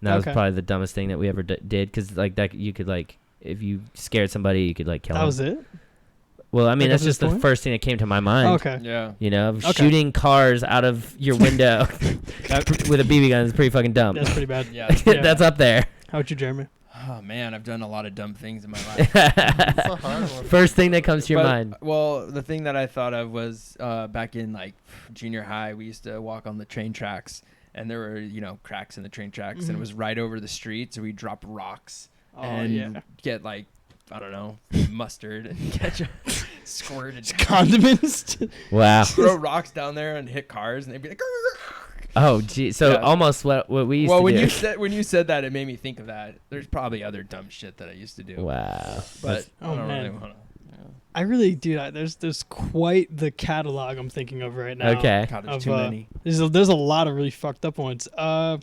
And that was probably the dumbest thing that we ever did. Because like that, you could like, if you scared somebody, you could like kill them. That was it? Well, I mean, Like, that's at this just the point? first thing that came to my mind. Okay. Yeah. You know, Okay. shooting cars out of your window with a BB gun is pretty fucking dumb. That's pretty bad. Yeah. That's up there. How about you, Jeremy? Oh man, I've done a lot of dumb things in my life. That's a hard one. First thing that comes to your mind. Well, the thing that I thought of was back in like junior high, we used to walk on the train tracks, and there were cracks in the train tracks, and it was right over the street, so we drop rocks and get like, I don't know, mustard and ketchup squirted. Condiments. Wow. Throw rocks down there and hit cars, and they'd be like. Oh, gee. So almost what we used to do. Well, when you said that, it made me think of that. There's probably other dumb shit that I used to do. Wow. But Oh, I don't man. really want to. I really do. There's quite the catalog I'm thinking of right now. Okay. God, there's too many. There's a lot of really fucked up ones. I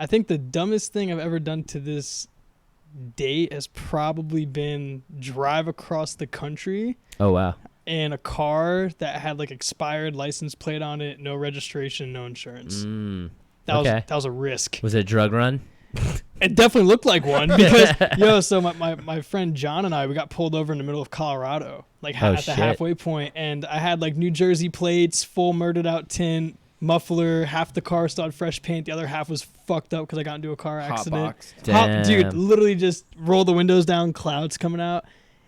think the dumbest thing I've ever done to this date has probably been drive across the country Oh, wow. in a car that had like expired license plate on it, no registration, no insurance. That was a risk. Was it a drug run? It definitely looked like one because so my friend John and I, we got pulled over in the middle of Colorado, like at the halfway point, and I had like New Jersey plates, full murdered out tint, muffler, half the car still had fresh paint, the other half was fucked up because I got into a car accident. Dude, literally just roll the windows down, clouds coming out.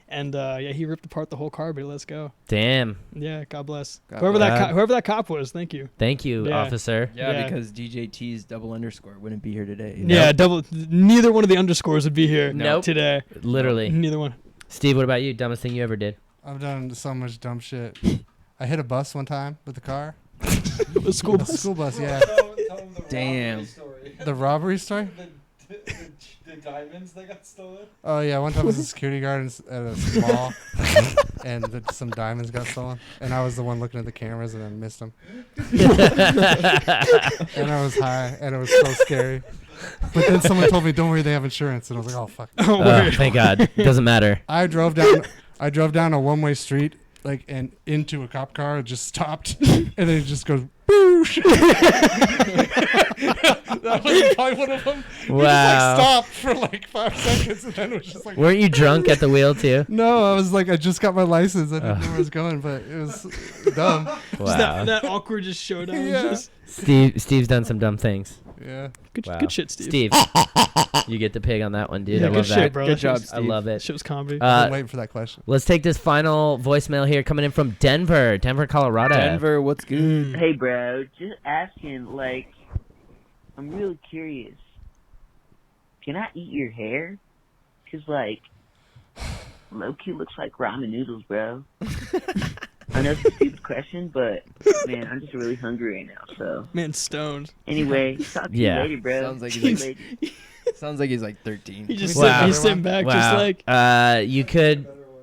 And he ripped apart the whole car, but let's go. Damn. Yeah, God bless. God whoever bless. whoever that cop was, thank you. Thank you, officer. Yeah, because DJ TEEZ double_ wouldn't be here today. Yeah, neither one of the underscores would be here today. Literally. Neither one. Steve, what about you? Dumbest thing you ever did? I've done so much dumb shit. I hit a bus one time with a car. A school bus? A school bus, yeah. Damn. The robbery story? The diamonds that got stolen? Oh, yeah. One time I was a security guard at a mall, and some diamonds got stolen. And I was the one looking at the cameras and I missed them. And I was high, and it was so scary. But then someone told me, don't worry, they have insurance. And I was like, oh, fuck. Thank God. Doesn't matter. I drove down a one-way street, and into a cop car. It just stopped, and then it just goes, boosh. That was probably one of them. Wow. It just stopped for 5 seconds, and then it was just Weren't you drunk at the wheel too? No, I was I just got my license. I didn't know where I was going, but it was dumb. Wow. Just that awkward just showdown. Yeah. Just, Steve's done some dumb things. Yeah. Good shit, Steve. Steve, you get the pig on that one, dude. Yeah, I good love shit, that. bro. Good job, I Steve. love it. Shit was comedy. I'm waiting for that question. Let's take this final voicemail here coming in from Denver, Colorado. Denver, what's good? Hey, bro, just asking, I'm really curious. Can I eat your hair? 'Cause, low-key looks like ramen noodles, bro. I know it's a stupid question, but, man, I'm just really hungry right now, so. Man, stoned. Anyway, talk to you later, bro. Sounds like Later. Sounds like he's 13. He just Wow. he's sitting back, Wow. just you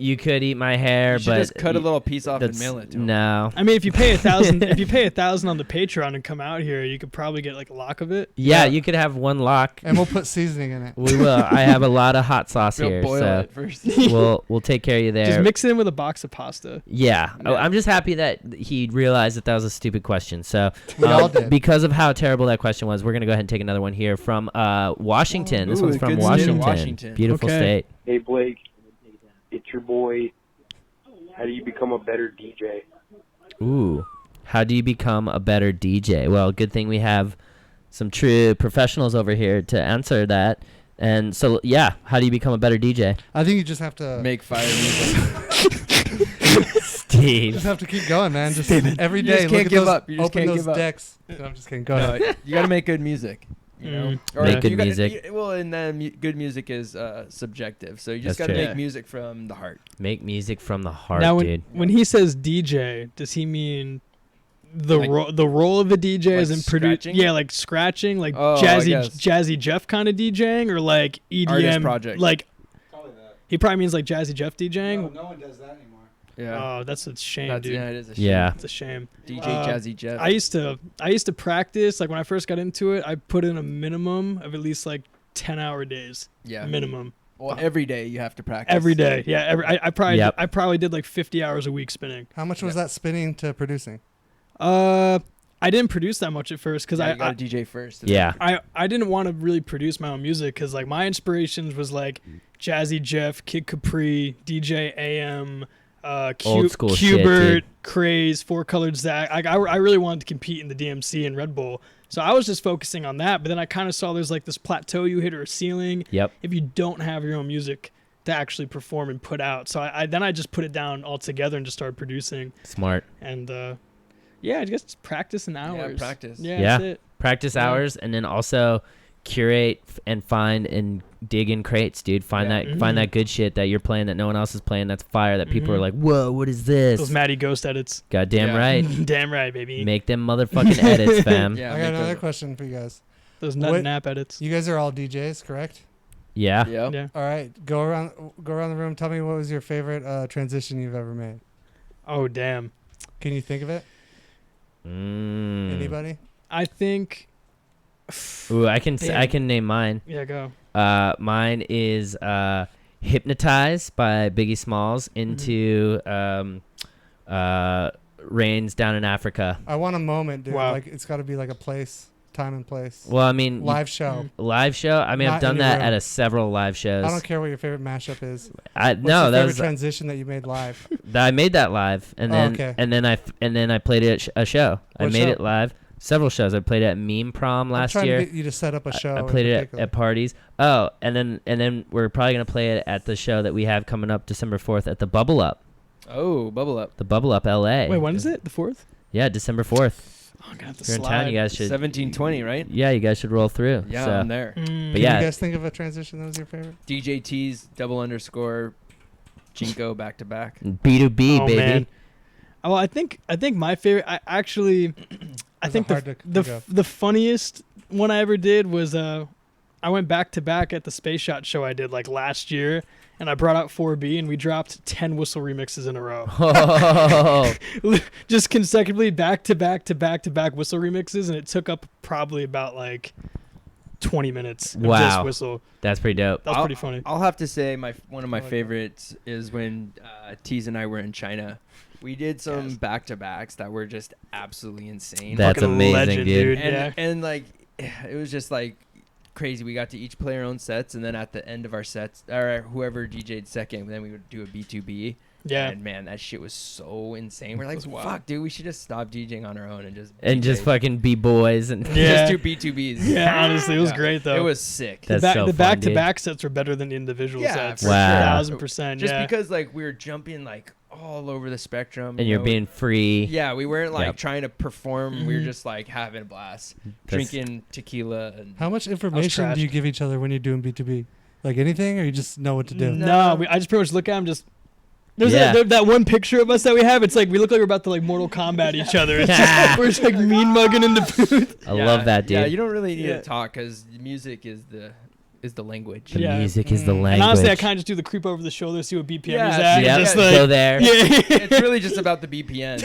You could eat my hair, You should but just cut a little piece off and that's- mail it to him. No. I mean, if you pay $1,000 on the Patreon and come out here, you could probably get like a lock of it. Yeah, you could have one lock. And we'll put seasoning in it. We will. I have a lot of hot sauce We'll here, boil so it first. we'll take care of you there. Just mix it in with a box of pasta. Yeah. Oh, I'm just happy that he realized that was a stupid question. So We all did. because of how terrible that question was, we're gonna go ahead and take another one here from Washington. This Ooh, one's from good state of Washington. Washington. Beautiful Okay. state. Hey Blake, it's your boy. How do you become a better DJ? Ooh. How do you become a better DJ? Well, good thing we have some true professionals over here to answer that. And so, yeah, how do you become a better DJ? I think you just have to Make fire music. Steve. just have to keep going, man. Just David. every You day. just look can't at give those, up. You just open can't those give up. decks. No, I'm just kidding. Go No, ahead. you got to make good music. You know, Make good you gotta- music. well, and then good music is subjective, so you just That's got to true. make music from the heart. Make music from the heart, Now, dude. when he says DJ, does he mean the Like- the role of a DJ as like in produce? scratching? Yeah, like scratching, like Oh, I jazzy guess. Jazzy Jeff kind of DJing, or like EDM Artist project. Like Probably that. he probably means like Jazzy Jeff DJing. No one does that anymore. Yeah, Oh, that's a shame, that's, dude. yeah, it is a shame. Yeah. It's a shame. DJ Uh, Jazzy Jeff. I used to practice, like when I first got into it, I put in a minimum of at least like 10-hour days. yeah, Minimum. Well, every day you have to practice. Every day. Yeah, I probably Yep. I probably did like 50 hours a week spinning. How much was that spinning to producing? I didn't produce that much at first because Yeah, I you got to DJ first. Yeah. I didn't want to really produce my own music because like my inspirations was like Jazzy Jeff, Kid Capri, DJ AM, Old school shit, Qbert, dude. Craze, Four Colored Zach. I really wanted to compete in the DMC and Red Bull, so I was just focusing on that. But then I kind of saw there's like this plateau you hit or a ceiling Yep. if you don't have your own music to actually perform and put out. So I just put it down altogether and just started producing. Smart. And yeah, I guess just practice and hours. practice. Yeah, Yeah. that's it. Practice Yeah. hours, and then also curate and find and dig in crates, dude. Find Yeah. find that good shit that you're playing that no one else is playing. That's fire. That people are Mhm. like, whoa, what is this? Those Matty Ghost edits. Goddamn Yeah. right. Damn right, baby. Make them motherfucking edits, fam. Yeah, I make got another those- question for you guys. Those nut What- nap edits. You guys are all DJs, correct? Yeah. Yeah. Yeah. All right. Go around the room. Tell me what was your favorite transition you've ever made. Oh damn. Can you think of it? Anybody? I think. Ooh, I can Damn. I can name mine. Yeah, go. Mine is "Hypnotized" by Biggie Smalls into "Rains Down in Africa." I want a moment, dude. Wow. Like it's got to be like a place, time and place. Well, I mean, Live show. live show. I mean, Not I've done in a that room. at a several live shows. I don't care what your favorite mashup is. I What's no, your that favorite was transition that you made live. I made that live, and Oh, then okay. and then I played it at a show. I What made show? it live. Several shows. I played it at Meme Prom I'm last trying year. to get you to set up a show. I in played it particular. at parties. Oh, and then we're probably gonna play it at the show that we have coming up December 4th at the Bubble Up. Oh, Bubble Up. The Bubble Up LA. Wait, when is it? The 4th? Yeah, December 4th. Oh, I'm gonna have to If you're in slide. town, you guys should. 1720, right? Yeah, you guys should roll through. Yeah, so. I'm there. But Can yeah, you guys think of a transition that was your favorite? DJ TEEZ __ Jinko back to back. B2B, Oh, baby. man. Oh, I think my favorite. I actually, I Those think are hard to the think of. the funniest one I ever did was I went back to back at the Space Shot show I did like last year, and I brought out 4B and we dropped 10 whistle remixes in a row. Oh, Just consecutively back to back to back to back whistle remixes, and it took up probably about like 20 minutes of just Wow. whistle. that's pretty dope. That was pretty funny. I'll have to say one of my I like that. favorites is when TEEZ and I were in China. We did some Yes. back-to-backs that were just absolutely insane. That's Fucking amazing, legend, dude. and, Yeah. and like it was just like crazy. We got to each play our own sets, and then at the end of our sets, or whoever DJ'd second, then we would do a B2B. Yeah. And man, that shit was so insane. We're like, was wild. fuck, dude, we should just stop DJing on our own and just Just fucking be boys and Yeah. just do B2Bs. Yeah, honestly, it was Yeah. great though. It was sick. That's so the fun, back to dude. back sets were better than the individual Yeah, sets. for Wow. sure. 1000%. Just yeah. because like we were jumping like all over the spectrum, and you you're know? being free. Yeah, we weren't like Yep. trying to perform. We were Mhm. just like having a blast, That's- drinking tequila. And How much information do you trashed. give each other when you're doing B2B? Like anything, or you just know what to do? No, I just pretty much look at them. Just there's Yeah. that one picture of us that we have. It's like we look like we're about to like Mortal Kombat each other. It's just, we're just like mean mugging in the booth. I love that, dude. Yeah, you don't really need Yeah. to talk because music is the is the language. The music is the language. And honestly, I kind of just do the creep over the shoulder, see what BPM he's at. Yeah, Just go there. Yeah. It's really just about the BPM.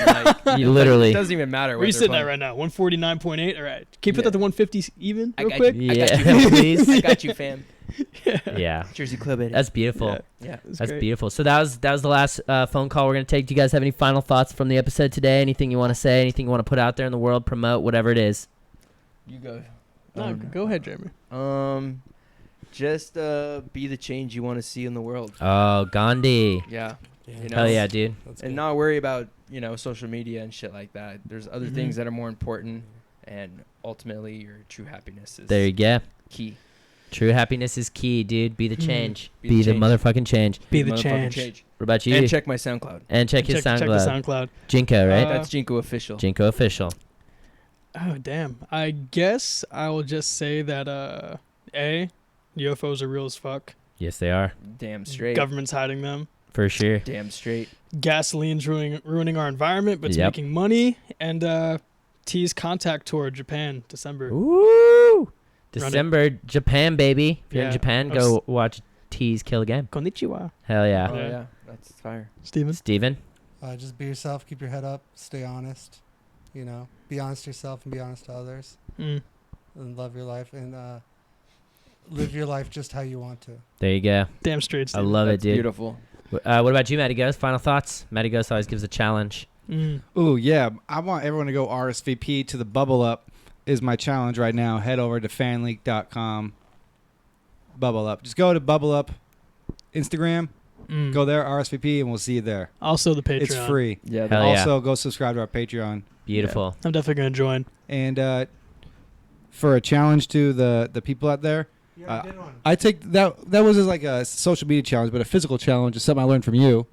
Like, You literally. It doesn't even matter. Where are you sitting at right now? 149.8. All right. Can you put that to 150 even real got quick? you. I got you, please. I got you, fam. Yeah. Jersey Club it. That's beautiful. Yeah. That's beautiful. So that was the last phone call we're gonna take. Do you guys have any final thoughts from the episode today? Anything you want to say? Anything you want to put out there in the world? Promote whatever it is. You go. No, go ahead, Jeremy. Just be the change you want to see in the world. Oh, Gandhi. Yeah. You know? Hell yeah, dude. And not worry about, social media and shit like that. There's other things that are more important, and ultimately your true happiness is there you go. Key. True happiness is key, dude. Be the change. Be the change. Motherfucking change. Be the change. What about you? And check my SoundCloud. And check his SoundCloud. Check the SoundCloud. Jinko, right? That's Jinko Official. Jinko Official. Oh, damn. I guess I will just say that, UFOs are real as fuck. Yes, they are. Damn straight. Government's hiding them. For sure. Damn straight. Gasoline's ruining our environment, but it's making money. And TEEZ Contact Tour, Japan, December. Ooh. December, Japan, baby. If you're in Yeah. Japan, go watch TEEZ kill a game. Konnichiwa. Hell yeah. Oh, yeah. That's fire. Steven? Just be yourself. Keep your head up. Stay honest. Be honest to yourself and be honest to others. Mm. And love your life and live your life just how you want to. There you go. Damn straight, Steven. I love That's it, dude. Beautiful. What about you, Matty Ghost? Final thoughts? Matty Ghost always gives a challenge. Ooh, yeah. I want everyone to go RSVP to the Bubble Up is my challenge right now. Head over to fanleak.com. Bubble Up. Just go to Bubble Up Instagram. Go there, RSVP, and we'll see you there. Also the Patreon. It's free. Yeah. Hell yeah. Also, go subscribe to our Patreon. Beautiful. I'm definitely going to join. And for a challenge to the people out there, I take that was just like a social media challenge, but a physical challenge is something I learned from you.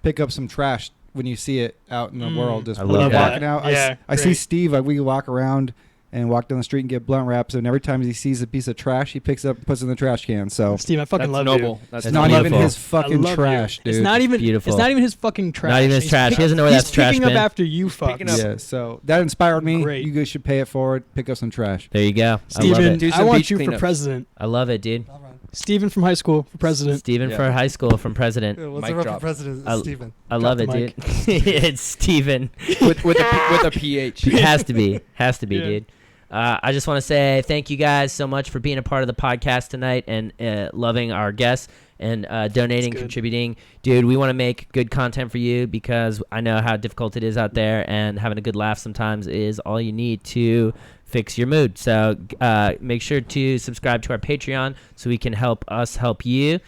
Pick up some trash when you see it out in the world. Just I love that. walking out. Yeah, I see Steve. We walk around and walk down the street and get blunt wraps, and every time he sees a piece of trash, he picks up and puts it in the trash can. So Steve, I fucking love noble. you. That's not beautiful. even his I fucking love trash, you. dude. It's not even beautiful. It's not even his fucking trash. Not even his He's trash. He doesn't know where he's that's trash picking up bin. after you fucks. Picking up- Yeah, so that inspired me. Great. You guys should pay it forward. Pick up some trash. There you go. I love Steven, it. Do I some want beach you for cleanups. president. I love it, dude. Steven from high school for president. Steven Yeah. for high school from president. What's Mic the drop. for president? I- Steven. I love Drop it, the dude. It's Steven. with a PH. It has to be. Has to be, Yeah. dude. I just want to say thank you guys so much for being a part of the podcast tonight and loving our guests and donating, contributing. Dude, we want to make good content for you because I know how difficult it is out there, and having a good laugh sometimes is all you need to fix your mood. So make sure to subscribe to our Patreon so we can help you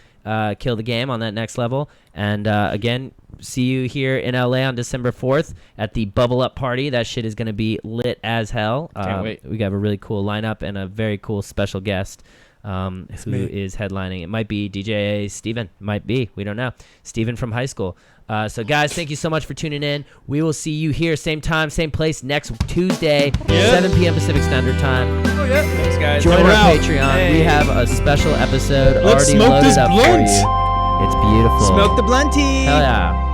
kill the game on that next level. And again, see you here in LA on December 4th at the Bubble Up party. That shit is going to be lit as hell. Can't wait. We got a really cool lineup and a very cool special guest who is headlining. It might be DJ Steven. Might be. We don't know. Steven from high school. So, guys, thank you so much for tuning in. We will see you here, same time, same place, next Tuesday, 7 p.m. Pacific Standard Time. Oh, yeah. Thanks, guys. Join We're our out. Patreon. Hey. We have a special episode Let's already smoke loaded this up blunt. for you. It's beautiful. Smoke the blunty. Hell yeah.